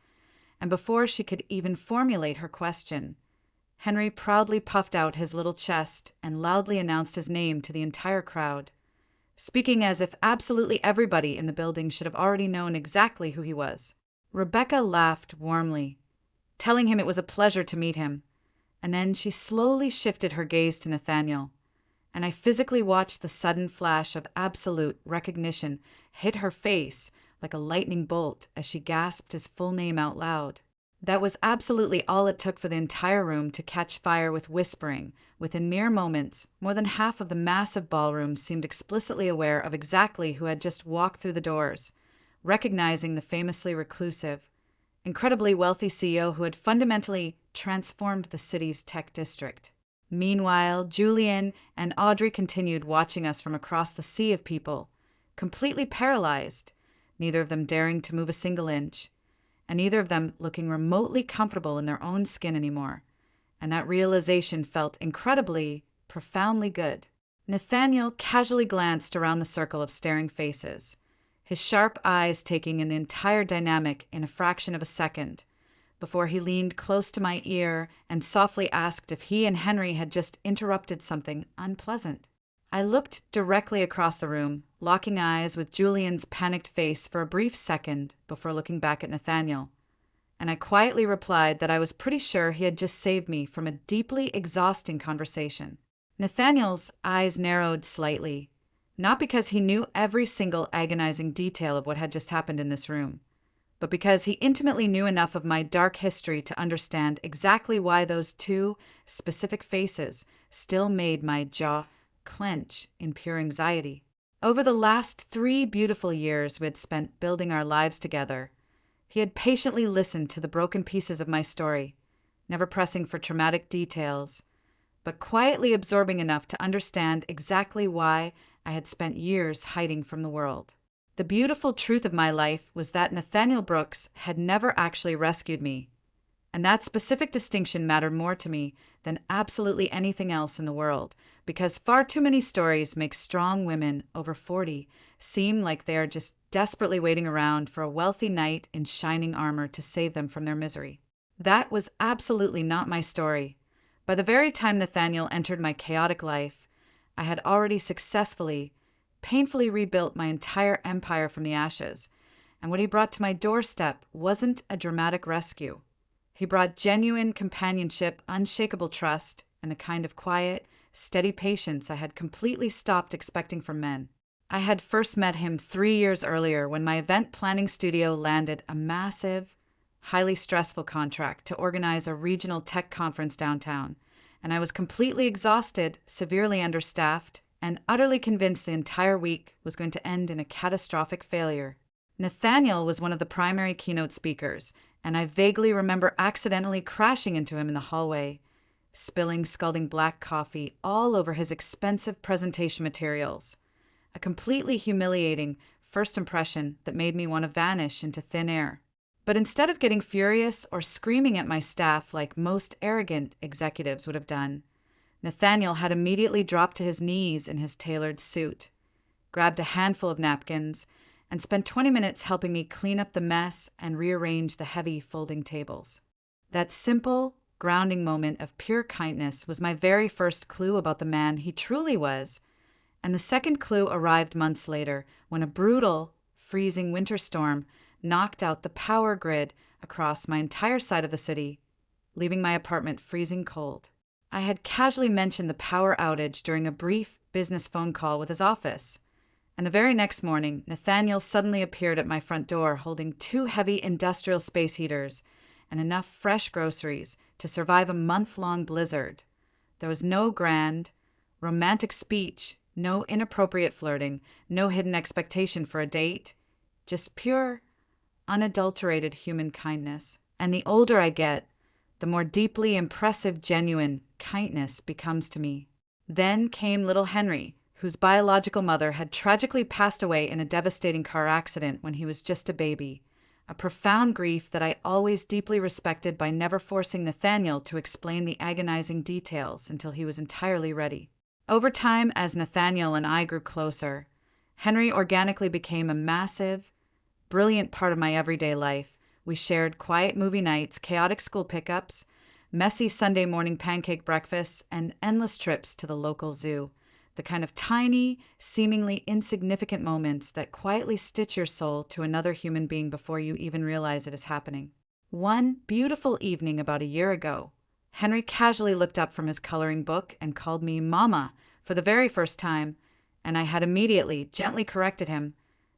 and before she could even formulate her question, Henry proudly puffed out his little chest and loudly announced his name to the entire crowd, speaking as if absolutely everybody in the building should have already known exactly who he was. Rebecca laughed warmly, telling him it was a pleasure to meet him, and then she slowly shifted her gaze to Nathaniel, and I physically watched the sudden flash of absolute recognition hit her face like a lightning bolt as she gasped his full name out loud. That was absolutely all it took for the entire room to catch fire with whispering. Within mere moments, more than half of the massive ballroom seemed explicitly aware of exactly who had just walked through the doors, recognizing the famously reclusive, incredibly wealthy CEO who had fundamentally transformed the city's tech district. Meanwhile, Julian and Audrey continued watching us from across the sea of people, completely paralyzed, neither of them daring to move a single inch, and neither of them looking remotely comfortable in their own skin anymore. And that realization felt incredibly, profoundly good. Nathaniel casually glanced around the circle of staring faces, his sharp eyes taking in the entire dynamic in a fraction of a second, before he leaned close to my ear and softly asked if he and Henry had just interrupted something unpleasant. I looked directly across the room, locking eyes with Julian's panicked face for a brief second before looking back at Nathaniel, and I quietly replied that I was pretty sure he had just saved me from a deeply exhausting conversation. Nathaniel's eyes narrowed slightly, not because he knew every single agonizing detail of what had just happened in this room, but because he intimately knew enough of my dark history to understand exactly why those two specific faces still made my jaw clench in pure anxiety. Over the last 3 beautiful years we had spent building our lives together, he had patiently listened to the broken pieces of my story, never pressing for traumatic details, but quietly absorbing enough to understand exactly why I had spent years hiding from the world. The beautiful truth of my life was that Nathaniel Brooks had never actually rescued me, and that specific distinction mattered more to me than absolutely anything else in the world, because far too many stories make strong women over 40 seem like they are just desperately waiting around for a wealthy knight in shining armor to save them from their misery. That was absolutely not my story. By the very time Nathaniel entered my chaotic life, I had already successfully, painfully rebuilt my entire empire from the ashes, and what he brought to my doorstep wasn't a dramatic rescue. He brought genuine companionship, unshakable trust, and the kind of quiet, steady patience I had completely stopped expecting from men. I had first met him 3 years earlier when my event planning studio landed a massive, highly stressful contract to organize a regional tech conference downtown, and I was completely exhausted, severely understaffed, and utterly convinced the entire week was going to end in a catastrophic failure. Nathaniel was one of the primary keynote speakers, and I vaguely remember accidentally crashing into him in the hallway, spilling scalding black coffee all over his expensive presentation materials. A completely humiliating first impression that made me want to vanish into thin air. But instead of getting furious or screaming at my staff like most arrogant executives would have done, Nathaniel had immediately dropped to his knees in his tailored suit, grabbed a handful of napkins, and spent 20 minutes helping me clean up the mess and rearrange the heavy folding tables. That simple, grounding moment of pure kindness was my very first clue about the man he truly was, and the second clue arrived months later when a brutal, freezing winter storm knocked out the power grid across my entire side of the city, leaving my apartment freezing cold. I had casually mentioned the power outage during a brief business phone call with his office, and the very next morning, Nathaniel suddenly appeared at my front door holding 2 heavy industrial space heaters and enough fresh groceries to survive a month-long blizzard. There was no grand, romantic speech, no inappropriate flirting, no hidden expectation for a date, just pure, unadulterated human kindness. And the older I get, the more deeply impressive, genuine kindness becomes to me. Then came little Henry, whose biological mother had tragically passed away in a devastating car accident when he was just a baby, a profound grief that I always deeply respected by never forcing Nathaniel to explain the agonizing details until he was entirely ready. Over time, as Nathaniel and I grew closer, Henry organically became a massive, brilliant part of my everyday life. We shared quiet movie nights, chaotic school pickups, messy Sunday morning pancake breakfasts, and endless trips to the local zoo. The kind of tiny, seemingly insignificant moments that quietly stitch your soul to another human being before you even realize it is happening. One beautiful evening about a year ago, Henry casually looked up from his coloring book and called me Mama for the very first time, and I had immediately gently corrected him,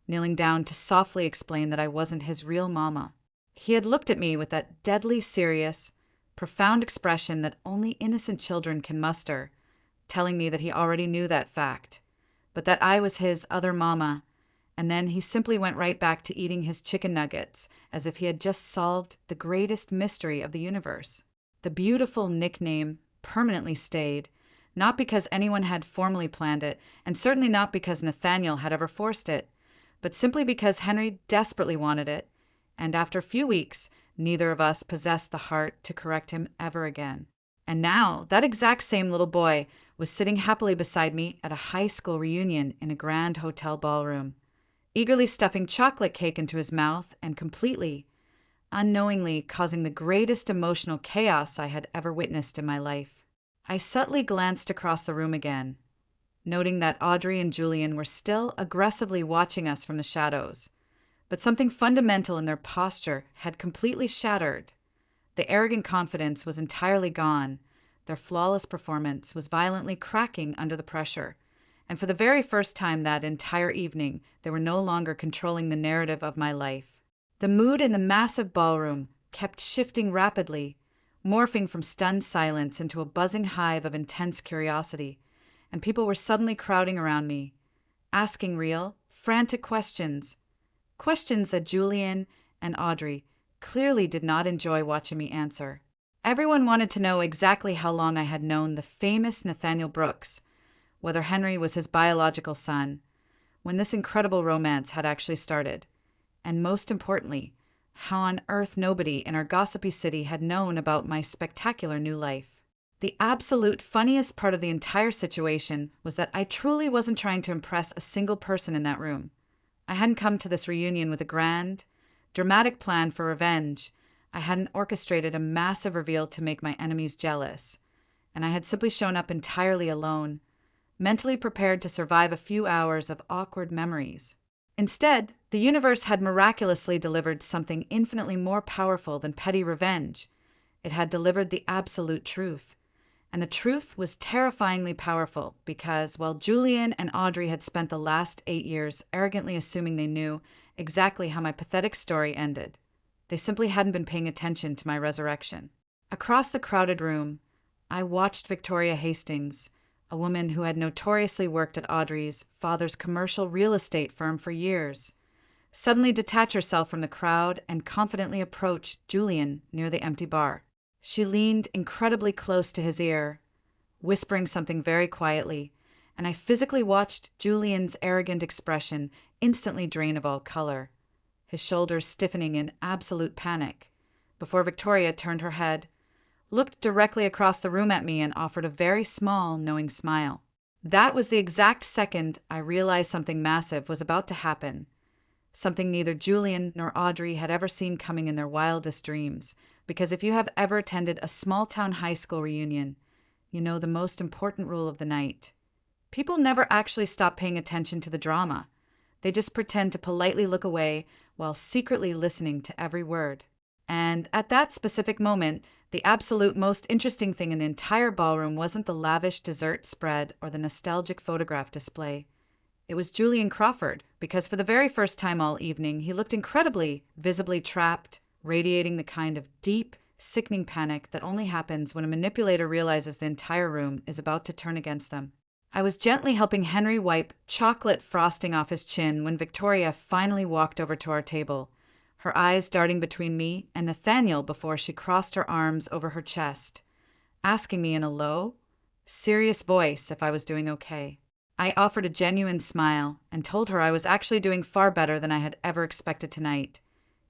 kneeling down to softly explain that I wasn't his real mama. He had looked at me with that deadly serious, profound expression that only innocent children can muster, telling me that he already knew that fact, but that I was his other mama, and then he simply went right back to eating his chicken nuggets as if he had just solved the greatest mystery of the universe. The beautiful nickname permanently stayed, not because anyone had formally planned it, and certainly not because Nathaniel had ever forced it, but simply because Henry desperately wanted it, and after a few weeks, neither of us possessed the heart to correct him ever again. And now, that exact same little boy was sitting happily beside me at a high school reunion in a grand hotel ballroom, eagerly stuffing chocolate cake into his mouth and completely, unknowingly causing the greatest emotional chaos I had ever witnessed in my life. I subtly glanced across the room again, noting that Audrey and Julian were still aggressively watching us from the shadows, but something fundamental in their posture had completely shattered. The arrogant confidence was entirely gone. Their flawless performance was violently cracking under the pressure, and for the very first time that entire evening, they were no longer controlling the narrative of my life. The mood in the massive ballroom kept shifting rapidly, morphing from stunned silence into a buzzing hive of intense curiosity, and people were suddenly crowding around me, asking real, frantic questions that Julian and Audrey clearly did not enjoy watching me answer. Everyone wanted to know exactly how long I had known the famous Nathaniel Brooks, whether Henry was his biological son, when this incredible romance had actually started, and most importantly, how on earth nobody in our gossipy city had known about my spectacular new life. The absolute funniest part of the entire situation was that I truly wasn't trying to impress a single person in that room. I hadn't come to this reunion with a grand, dramatic plan for revenge. I hadn't orchestrated a massive reveal to make my enemies jealous. And I had simply shown up entirely alone, mentally prepared to survive a few hours of awkward memories. Instead, the universe had miraculously delivered something infinitely more powerful than petty revenge. It had delivered the absolute truth. And the truth was terrifyingly powerful because while Julian and Audrey had spent the last 8 years arrogantly assuming they knew exactly how my pathetic story ended, they simply hadn't been paying attention to my resurrection. Across the crowded room, I watched Victoria Hastings, a woman who had notoriously worked at Audrey's father's commercial real estate firm for years, suddenly detach herself from the crowd and confidently approach Julian near the empty bar. She leaned incredibly close to his ear, whispering something very quietly, and I physically watched Julian's arrogant expression instantly drain of all color, his shoulders stiffening in absolute panic, before Victoria turned her head, looked directly across the room at me, and offered a very small, knowing smile. That was the exact second I realized something massive was about to happen, something neither Julian nor Audrey had ever seen coming in their wildest dreams, because if you have ever attended a small-town high school reunion, you know the most important rule of the night. People never actually stop paying attention to the drama. They just pretend to politely look away while secretly listening to every word. And at that specific moment, the absolute most interesting thing in the entire ballroom wasn't the lavish dessert spread or the nostalgic photograph display. It was Julian Crawford, because for the very first time all evening, he looked incredibly, visibly trapped, radiating the kind of deep, sickening panic that only happens when a manipulator realizes the entire room is about to turn against them. I was gently helping Henry wipe chocolate frosting off his chin when Victoria finally walked over to our table, her eyes darting between me and Nathaniel before she crossed her arms over her chest, asking me in a low, serious voice if I was doing okay. I offered a genuine smile and told her I was actually doing far better than I had ever expected tonight,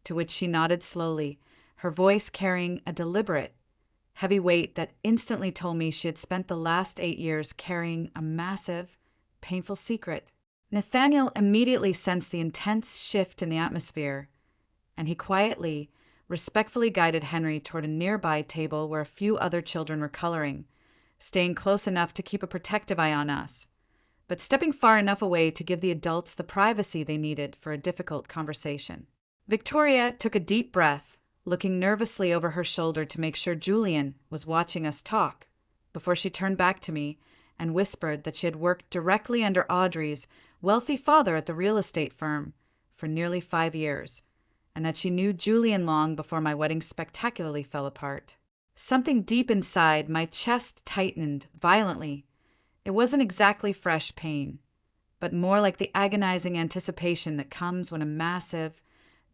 to which she nodded slowly, her voice carrying a deliberate, heavy weight that instantly told me she had spent the last 8 years carrying a massive, painful secret. Nathaniel immediately sensed the intense shift in the atmosphere, and he quietly, respectfully guided Henry toward a nearby table where a few other children were coloring, staying close enough to keep a protective eye on us, but stepping far enough away to give the adults the privacy they needed for a difficult conversation. Victoria took a deep breath, looking nervously over her shoulder to make sure Julian was watching us talk, before she turned back to me and whispered that she had worked directly under Audrey's wealthy father at the real estate firm for nearly 5 years, and that she knew Julian long before my wedding spectacularly fell apart. Something deep inside my chest tightened violently. It wasn't exactly fresh pain, but more like the agonizing anticipation that comes when a massive,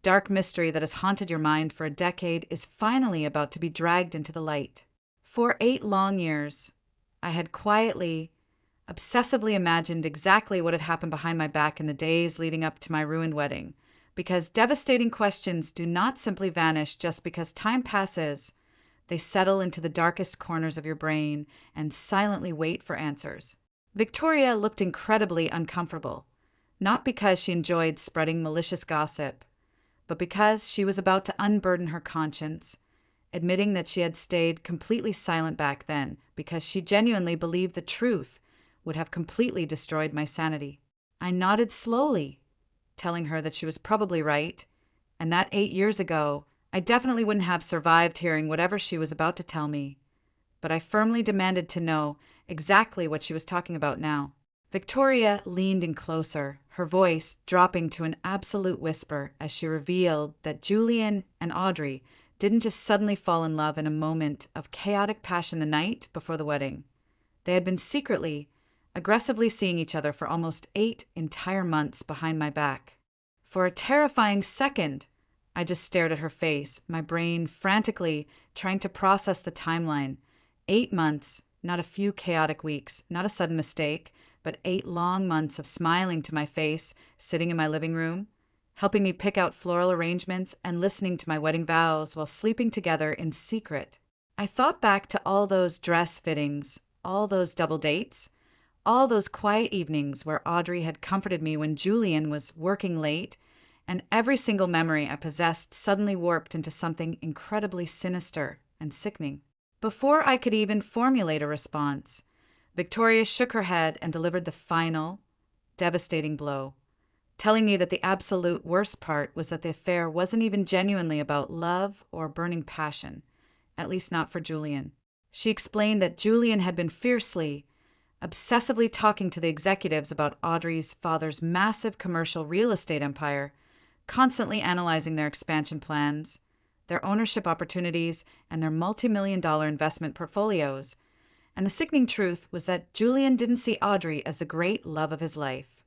dark mystery that has haunted your mind for a decade is finally about to be dragged into the light. For 8 long years, I had quietly, obsessively imagined exactly what had happened behind my back in the days leading up to my ruined wedding, because devastating questions do not simply vanish just because time passes. They settle into the darkest corners of your brain and silently wait for answers. Victoria looked incredibly uncomfortable, not because she enjoyed spreading malicious gossip, but because she was about to unburden her conscience, admitting that she had stayed completely silent back then because she genuinely believed the truth would have completely destroyed my sanity. I nodded slowly, telling her that she was probably right, and that 8 years ago, I definitely wouldn't have survived hearing whatever she was about to tell me. But I firmly demanded to know exactly what she was talking about now. Victoria leaned in closer, her voice dropping to an absolute whisper as she revealed that Julian and Audrey didn't just suddenly fall in love in a moment of chaotic passion the night before the wedding. They had been secretly, aggressively seeing each other for almost 8 entire months behind my back. For a terrifying second, I just stared at her face, my brain frantically trying to process the timeline. 8 months, not a few chaotic weeks, not a sudden mistake, but 8 long months of smiling to my face, sitting in my living room, helping me pick out floral arrangements and listening to my wedding vows while sleeping together in secret. I thought back to all those dress fittings, all those double dates, all those quiet evenings where Audrey had comforted me when Julian was working late, and every single memory I possessed suddenly warped into something incredibly sinister and sickening. Before I could even formulate a response, Victoria shook her head and delivered the final, devastating blow, telling me that the absolute worst part was that the affair wasn't even genuinely about love or burning passion, at least not for Julian. She explained that Julian had been fiercely, obsessively talking to the executives about Audrey's father's massive commercial real estate empire, constantly analyzing their expansion plans, their ownership opportunities, and their multi-million-dollar investment portfolios. And the sickening truth was that Julian didn't see Audrey as the great love of his life.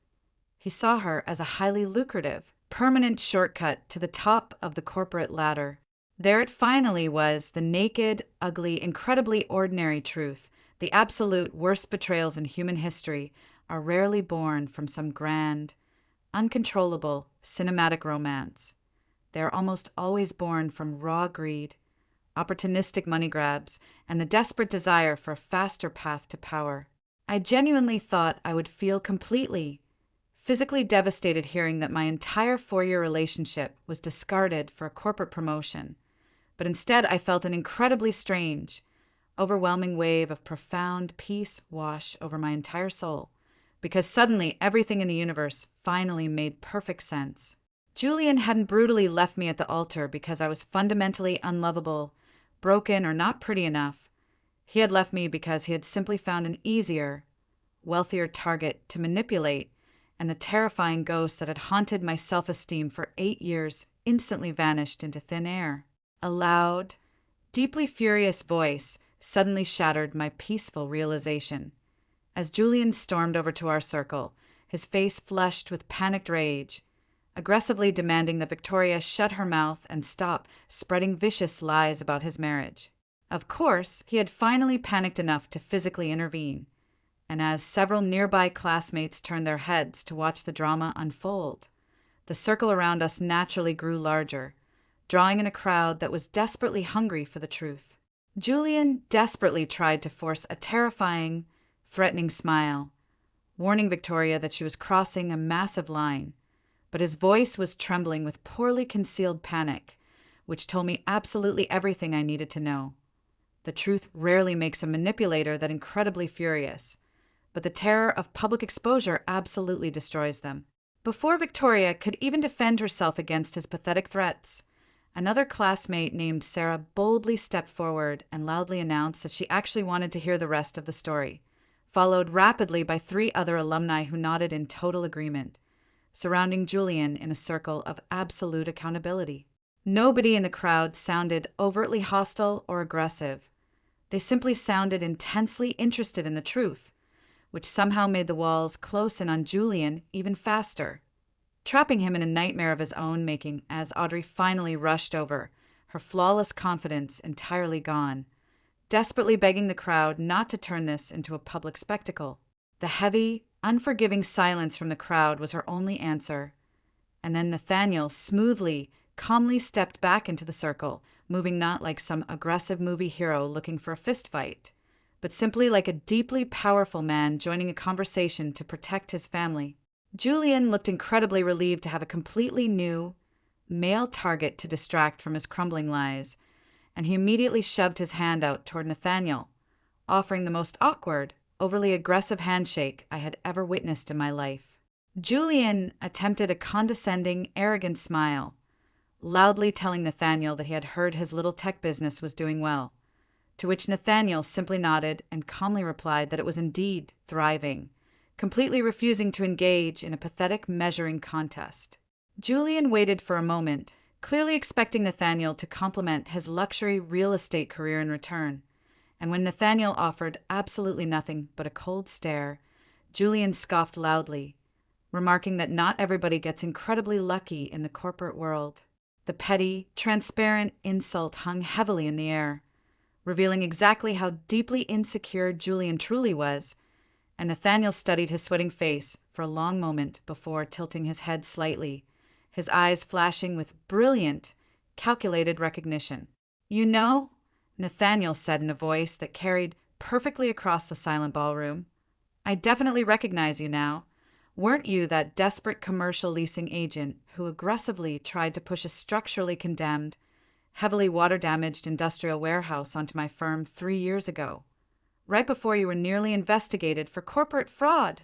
He saw her as a highly lucrative, permanent shortcut to the top of the corporate ladder. There it finally was, the naked, ugly, incredibly ordinary truth. The absolute worst betrayals in human history are rarely born from some grand, uncontrollable, cinematic romance. They are almost always born from raw greed, opportunistic money grabs, and the desperate desire for a faster path to power. I genuinely thought I would feel completely, physically devastated hearing that my entire 4-year relationship was discarded for a corporate promotion. But instead, I felt an incredibly strange, overwhelming wave of profound peace wash over my entire soul, because suddenly everything in the universe finally made perfect sense. Julian hadn't brutally left me at the altar because I was fundamentally unlovable, broken, or not pretty enough. He had left me because he had simply found an easier, wealthier target to manipulate, and the terrifying ghost that had haunted my self-esteem for 8 years instantly vanished into thin air. A loud, deeply furious voice suddenly shattered my peaceful realization. As Julian stormed over to our circle, his face flushed with panicked rage, aggressively demanding that Victoria shut her mouth and stop spreading vicious lies about his marriage. Of course, he had finally panicked enough to physically intervene, and as several nearby classmates turned their heads to watch the drama unfold, the circle around us naturally grew larger, drawing in a crowd that was desperately hungry for the truth. Julian desperately tried to force a terrifying, threatening smile, warning Victoria that she was crossing a massive line, but his voice was trembling with poorly concealed panic, which told me absolutely everything I needed to know. The truth rarely makes a manipulator that incredibly furious, but the terror of public exposure absolutely destroys them. Before Victoria could even defend herself against his pathetic threats, another classmate named Sarah boldly stepped forward and loudly announced that she actually wanted to hear the rest of the story, followed rapidly by 3 other alumni who nodded in total agreement, surrounding Julian in a circle of absolute accountability. Nobody in the crowd sounded overtly hostile or aggressive. They simply sounded intensely interested in the truth, which somehow made the walls close in on Julian even faster, trapping him in a nightmare of his own making as Audrey finally rushed over, her flawless confidence entirely gone, desperately begging the crowd not to turn this into a public spectacle. The heavy, unforgiving silence from the crowd was her only answer, and then Nathaniel smoothly, calmly stepped back into the circle, moving not like some aggressive movie hero looking for a fistfight, but simply like a deeply powerful man joining a conversation to protect his family. Julian looked incredibly relieved to have a completely new, male target to distract from his crumbling lies, and he immediately shoved his hand out toward Nathaniel, offering the most awkward, overly aggressive handshake I had ever witnessed in my life. Julian attempted a condescending, arrogant smile, loudly telling Nathaniel that he had heard his little tech business was doing well, to which Nathaniel simply nodded and calmly replied that it was indeed thriving, completely refusing to engage in a pathetic measuring contest. Julian waited for a moment, clearly expecting Nathaniel to compliment his luxury real estate career in return, and when Nathaniel offered absolutely nothing but a cold stare, Julian scoffed loudly, remarking that not everybody gets incredibly lucky in the corporate world. The petty, transparent insult hung heavily in the air, revealing exactly how deeply insecure Julian truly was, and Nathaniel studied his sweating face for a long moment before tilting his head slightly, his eyes flashing with brilliant, calculated recognition. "You know, Nathaniel said in a voice that carried perfectly across the silent ballroom. "I definitely recognize you now. Weren't you that desperate commercial leasing agent who aggressively tried to push a structurally condemned, heavily water-damaged industrial warehouse onto my firm 3 years ago, right before you were nearly investigated for corporate fraud?"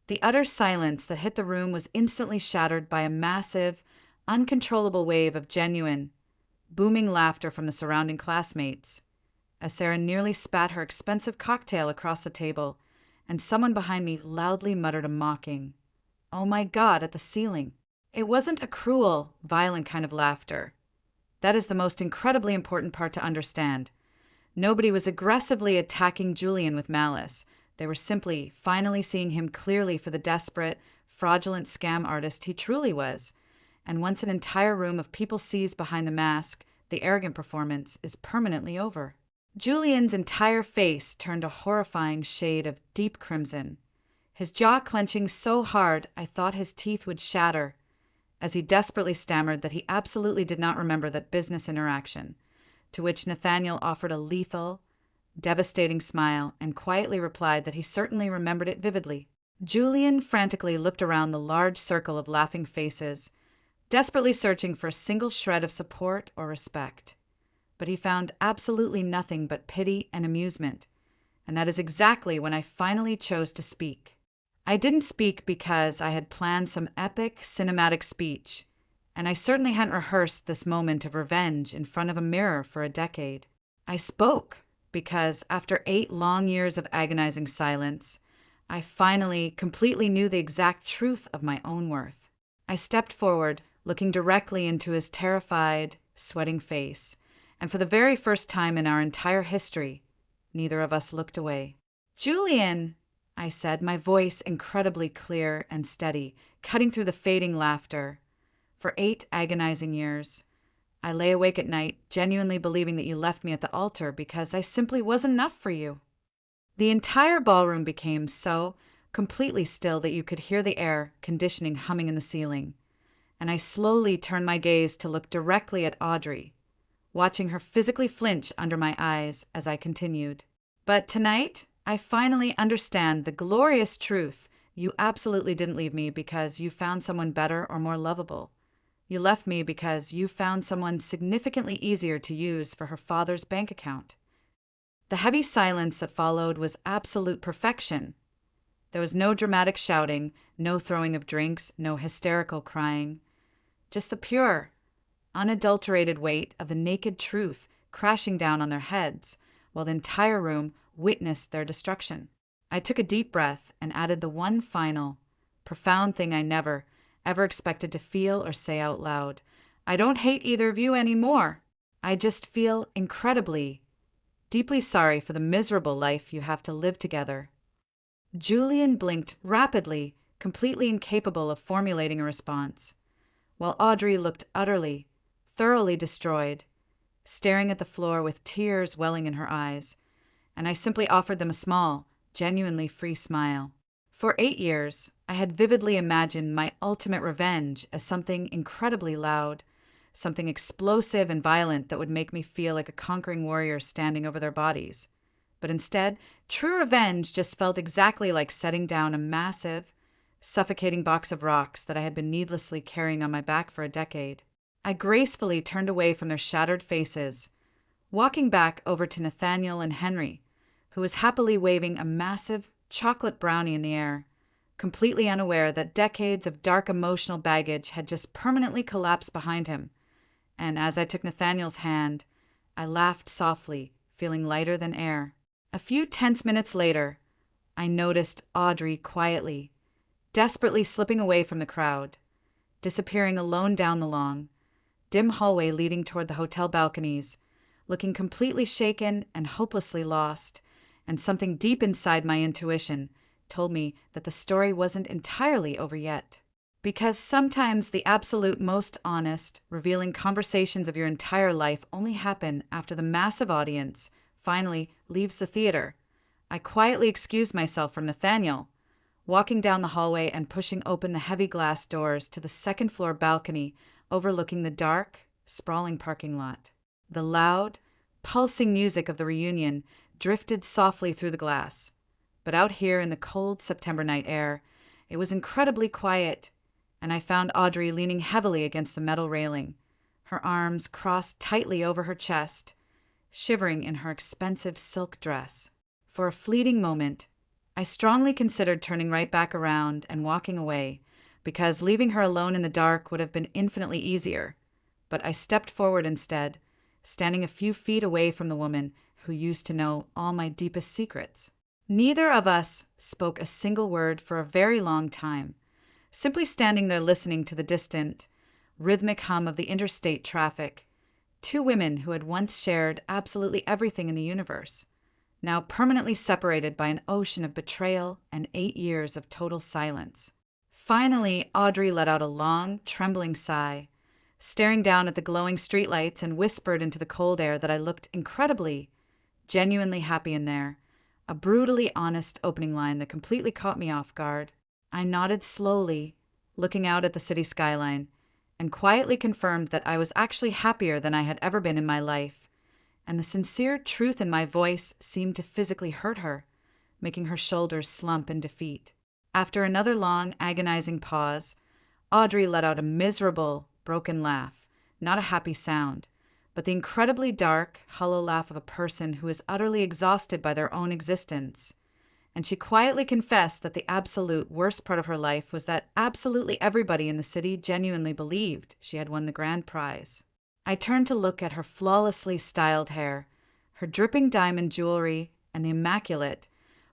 The utter silence that hit the room was instantly shattered by a massive, uncontrollable wave of genuine, booming laughter from the surrounding classmates, as Sarah nearly spat her expensive cocktail across the table, and someone behind me loudly muttered a mocking, "Oh my God," at the ceiling. It wasn't a cruel, violent kind of laughter. That is the most incredibly important part to understand. Nobody was aggressively attacking Julian with malice. They were simply finally seeing him clearly for the desperate, fraudulent scam artist he truly was. And once an entire room of people sees behind the mask, the arrogant performance is permanently over. Julian's entire face turned a horrifying shade of deep crimson, his jaw clenching so hard I thought his teeth would shatter, as he desperately stammered that he absolutely did not remember that business interaction, to which Nathaniel offered a lethal, devastating smile and quietly replied that he certainly remembered it vividly. Julian frantically looked around the large circle of laughing faces, desperately searching for a single shred of support or respect. But he found absolutely nothing but pity and amusement, and that is exactly when I finally chose to speak. I didn't speak because I had planned some epic cinematic speech, and I certainly hadn't rehearsed this moment of revenge in front of a mirror for a decade. I spoke because, after 8 long years of agonizing silence, I finally completely knew the exact truth of my own worth. I stepped forward, looking directly into his terrified, sweating face, and for the very first time in our entire history, neither of us looked away. "Julian," I said, my voice incredibly clear and steady, cutting through the fading laughter. "For 8 agonizing years, I lay awake at night, genuinely believing that you left me at the altar because I simply wasn't enough for you." The entire ballroom became so completely still that you could hear the air conditioning humming in the ceiling, and I slowly turned my gaze to look directly at Audrey, watching her physically flinch under my eyes as I continued. "But tonight, I finally understand the glorious truth. You absolutely didn't leave me because you found someone better or more lovable. You left me because you found someone significantly easier to use for her father's bank account." The heavy silence that followed was absolute perfection. There was no dramatic shouting, no throwing of drinks, no hysterical crying. Just the pure, unadulterated weight of the naked truth crashing down on their heads, while the entire room witnessed their destruction. I took a deep breath and added the one final, profound thing I never, ever expected to feel or say out loud. "I don't hate either of you anymore. I just feel incredibly, deeply sorry for the miserable life you have to live together." Julian blinked rapidly, completely incapable of formulating a response, while Audrey looked utterly, thoroughly destroyed, staring at the floor with tears welling in her eyes, and I simply offered them a small, genuinely free smile. For 8 years, I had vividly imagined my ultimate revenge as something incredibly loud, something explosive and violent that would make me feel like a conquering warrior standing over their bodies. But instead, true revenge just felt exactly like setting down a massive, suffocating box of rocks that I had been needlessly carrying on my back for a decade. I gracefully turned away from their shattered faces, walking back over to Nathaniel and Henry, who was happily waving a massive chocolate brownie in the air, completely unaware that decades of dark emotional baggage had just permanently collapsed behind him. And as I took Nathaniel's hand, I laughed softly, feeling lighter than air. A few tense minutes later, I noticed Audrey quietly, desperately slipping away from the crowd, disappearing alone down the long, dim hallway leading toward the hotel balconies, looking completely shaken and hopelessly lost, and something deep inside my intuition told me that the story wasn't entirely over yet. Because sometimes the absolute most honest, revealing conversations of your entire life only happen after the massive audience finally leaves the theater. I quietly excused myself from Nathaniel, walking down the hallway and pushing open the heavy glass doors to the second-floor balcony overlooking the dark, sprawling parking lot. The loud, pulsing music of the reunion drifted softly through the glass. But out here in the cold September night air, it was incredibly quiet, and I found Audrey leaning heavily against the metal railing, her arms crossed tightly over her chest, shivering in her expensive silk dress. For a fleeting moment, I strongly considered turning right back around and walking away, because leaving her alone in the dark would have been infinitely easier. But I stepped forward instead, standing a few feet away from the woman who used to know all my deepest secrets. Neither of us spoke a single word for a very long time, simply standing there listening to the distant, rhythmic hum of the interstate traffic. Two women who had once shared absolutely everything in the universe, now permanently separated by an ocean of betrayal and 8 years of total silence. Finally, Audrey let out a long, trembling sigh, staring down at the glowing streetlights, and whispered into the cold air that I looked incredibly, genuinely happy in there, a brutally honest opening line that completely caught me off guard. I nodded slowly, looking out at the city skyline, and quietly confirmed that I was actually happier than I had ever been in my life, and the sincere truth in my voice seemed to physically hurt her, making her shoulders slump in defeat. After another long, agonizing pause, Audrey let out a miserable, broken laugh, not a happy sound, but the incredibly dark, hollow laugh of a person who is utterly exhausted by their own existence. And she quietly confessed that the absolute worst part of her life was that absolutely everybody in the city genuinely believed she had won the grand prize. I turned to look at her flawlessly styled hair, her dripping diamond jewelry, and the immaculate,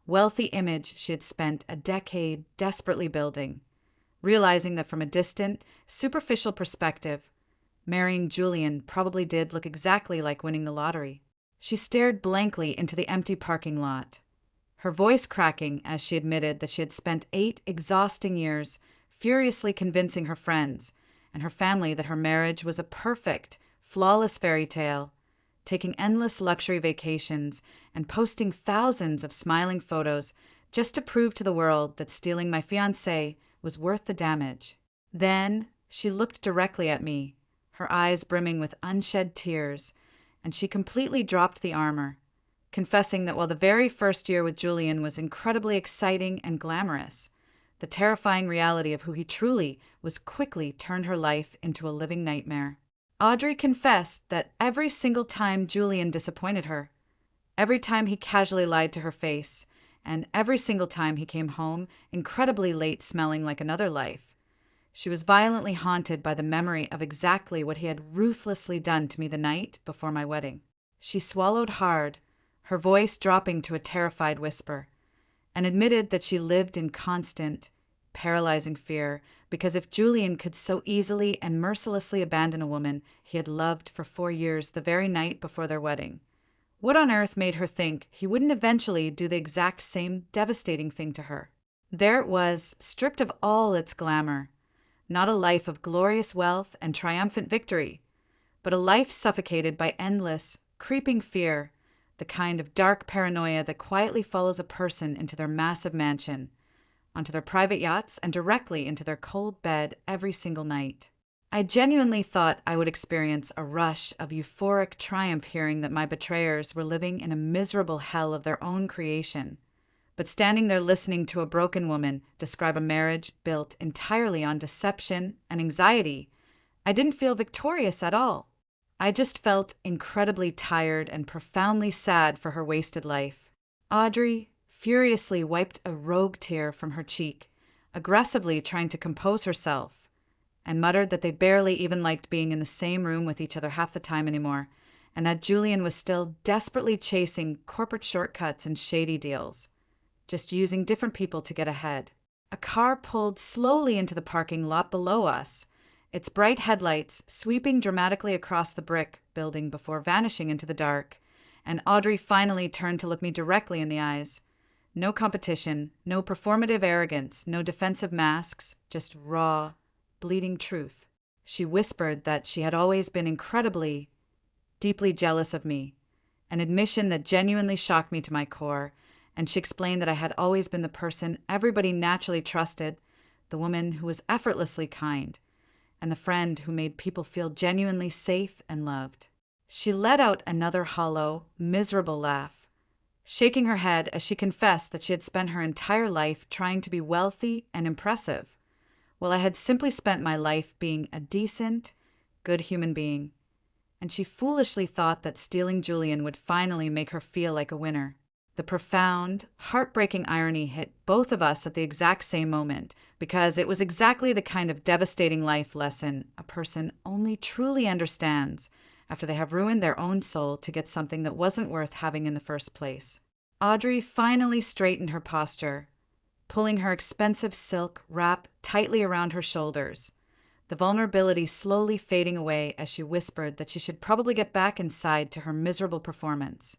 wealthy image she had spent a decade desperately building, realizing that from a distant, superficial perspective, marrying Julian probably did look exactly like winning the lottery. She stared blankly into the empty parking lot, her voice cracking as she admitted that she had spent 8 exhausting years furiously convincing her friends and her family that her marriage was a perfect, flawless fairy tale, taking endless luxury vacations and posting thousands of smiling photos just to prove to the world that stealing my fiancé was worth the damage. Then she looked directly at me, her eyes brimming with unshed tears, and she completely dropped the armor, confessing that while the very first year with Julian was incredibly exciting and glamorous, the terrifying reality of who he truly was quickly turned her life into a living nightmare. Audrey confessed that every single time Julian disappointed her, every time he casually lied to her face, and every single time he came home incredibly late smelling like another life, she was violently haunted by the memory of exactly what he had ruthlessly done to me the night before my wedding. She swallowed hard, her voice dropping to a terrified whisper, and admitted that she lived in constant, paralyzing fear because if Julian could so easily and mercilessly abandon a woman he had loved for 4 years the very night before their wedding, what on earth made her think he wouldn't eventually do the exact same devastating thing to her? There it was, stripped of all its glamour. Not a life of glorious wealth and triumphant victory, but a life suffocated by endless, creeping fear, the kind of dark paranoia that quietly follows a person into their massive mansion, onto their private yachts, and directly into their cold bed every single night. I genuinely thought I would experience a rush of euphoric triumph hearing that my betrayers were living in a miserable hell of their own creation. But standing there listening to a broken woman describe a marriage built entirely on deception and anxiety, I didn't feel victorious at all. I just felt incredibly tired and profoundly sad for her wasted life. Audrey furiously wiped a rogue tear from her cheek, aggressively trying to compose herself, and muttered that they barely even liked being in the same room with each other half the time anymore, and that Julian was still desperately chasing corporate shortcuts and shady deals, just using different people to get ahead. A car pulled slowly into the parking lot below us, its bright headlights sweeping dramatically across the brick building before vanishing into the dark, and Audrey finally turned to look me directly in the eyes. No competition, no performative arrogance, no defensive masks, just raw, bleeding truth. She whispered that she had always been incredibly, deeply jealous of me, an admission that genuinely shocked me to my core, and she explained that I had always been the person everybody naturally trusted, the woman who was effortlessly kind, and the friend who made people feel genuinely safe and loved. She let out another hollow, miserable laugh, shaking her head as she confessed that she had spent her entire life trying to be wealthy and impressive, while I had simply spent my life being a decent, good human being. And she foolishly thought that stealing Julian would finally make her feel like a winner. The profound, heartbreaking irony hit both of us at the exact same moment, because it was exactly the kind of devastating life lesson a person only truly understands after they have ruined their own soul to get something that wasn't worth having in the first place. Audrey finally straightened her posture, pulling her expensive silk wrap tightly around her shoulders, the vulnerability slowly fading away as she whispered that she should probably get back inside to her miserable performance.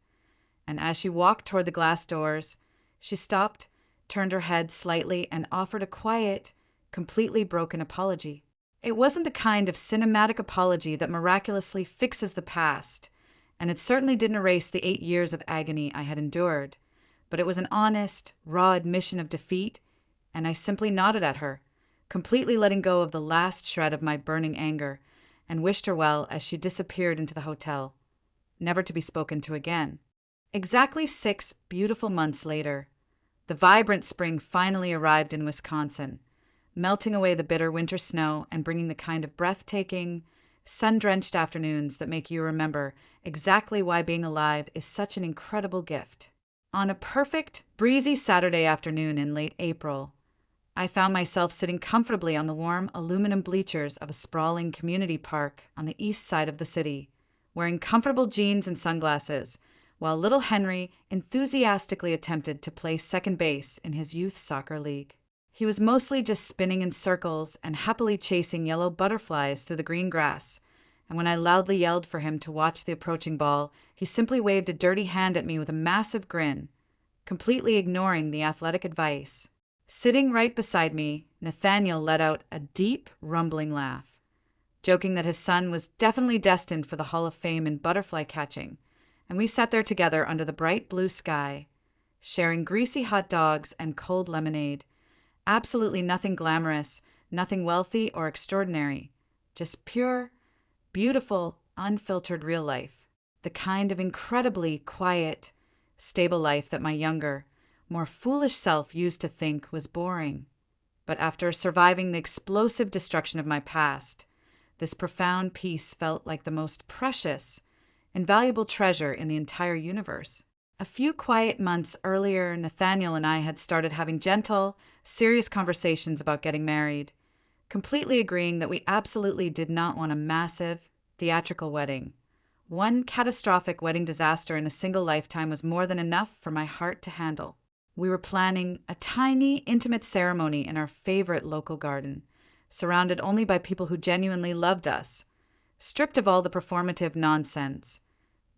And as she walked toward the glass doors, she stopped, turned her head slightly, and offered a quiet, completely broken apology. It wasn't the kind of cinematic apology that miraculously fixes the past, and it certainly didn't erase the 8 years of agony I had endured, but it was an honest, raw admission of defeat, and I simply nodded at her, completely letting go of the last shred of my burning anger, and wished her well as she disappeared into the hotel, never to be spoken to again. Exactly 6 beautiful months later, the vibrant spring finally arrived in Wisconsin, melting away the bitter winter snow and bringing the kind of breathtaking, sun-drenched afternoons that make you remember exactly why being alive is such an incredible gift. On a perfect, breezy Saturday afternoon in late April, I found myself sitting comfortably on the warm aluminum bleachers of a sprawling community park on the east side of the city, wearing comfortable jeans and sunglasses, while little Henry enthusiastically attempted to play second base in his youth soccer league. He was mostly just spinning in circles and happily chasing yellow butterflies through the green grass, and when I loudly yelled for him to watch the approaching ball, he simply waved a dirty hand at me with a massive grin, completely ignoring the athletic advice. Sitting right beside me, Nathaniel let out a deep, rumbling laugh, joking that his son was definitely destined for the Hall of Fame in butterfly catching, and we sat there together under the bright blue sky, sharing greasy hot dogs and cold lemonade. Absolutely nothing glamorous, nothing wealthy or extraordinary, just pure, beautiful, unfiltered real life. The kind of incredibly quiet, stable life that my younger, more foolish self used to think was boring. But after surviving the explosive destruction of my past, this profound peace felt like the most precious, invaluable treasure in the entire universe. A few quiet months earlier, Nathaniel and I had started having gentle, serious conversations about getting married, completely agreeing that we absolutely did not want a massive, theatrical wedding. One catastrophic wedding disaster in a single lifetime was more than enough for my heart to handle. We were planning a tiny, intimate ceremony in our favorite local garden, surrounded only by people who genuinely loved us, stripped of all the performative nonsense.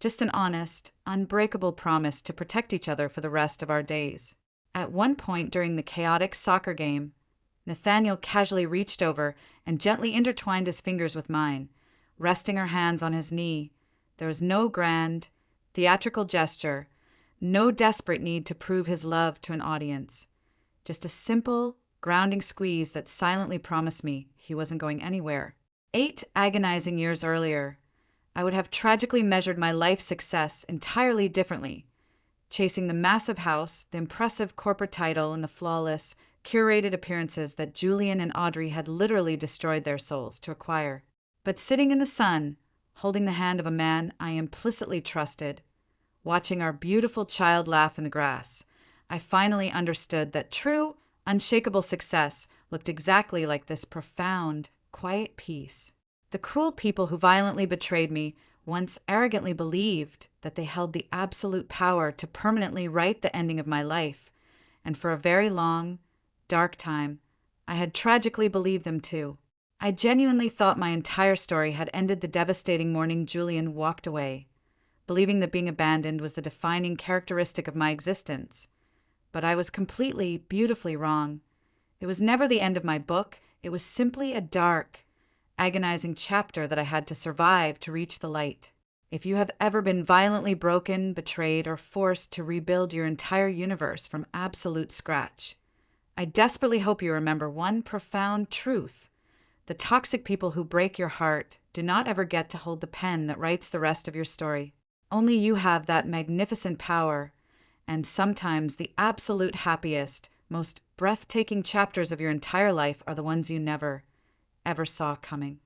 Just an honest, unbreakable promise to protect each other for the rest of our days. At one point during the chaotic soccer game, Nathaniel casually reached over and gently intertwined his fingers with mine, resting our hands on his knee. There was no grand, theatrical gesture, no desperate need to prove his love to an audience. Just a simple, grounding squeeze that silently promised me he wasn't going anywhere. 8 agonizing years earlier, I would have tragically measured my life success entirely differently, chasing the massive house, the impressive corporate title, and the flawless, curated appearances that Julian and Audrey had literally destroyed their souls to acquire. But sitting in the sun, holding the hand of a man I implicitly trusted, watching our beautiful child laugh in the grass, I finally understood that true, unshakable success looked exactly like this profound, quiet peace. The cruel people who violently betrayed me once arrogantly believed that they held the absolute power to permanently write the ending of my life, and for a very long, dark time, I had tragically believed them too. I genuinely thought my entire story had ended the devastating morning Julian walked away, believing that being abandoned was the defining characteristic of my existence. But I was completely, beautifully wrong. It was never the end of my book. It was simply a dark, agonizing chapter that I had to survive to reach the light. If you have ever been violently broken, betrayed, or forced to rebuild your entire universe from absolute scratch, I desperately hope you remember one profound truth, The toxic people who break your heart do not ever get to hold the pen that writes the rest of your story. Only you have that magnificent power, and sometimes the absolute happiest, most breathtaking chapters of your entire life are the ones you never, ever saw coming.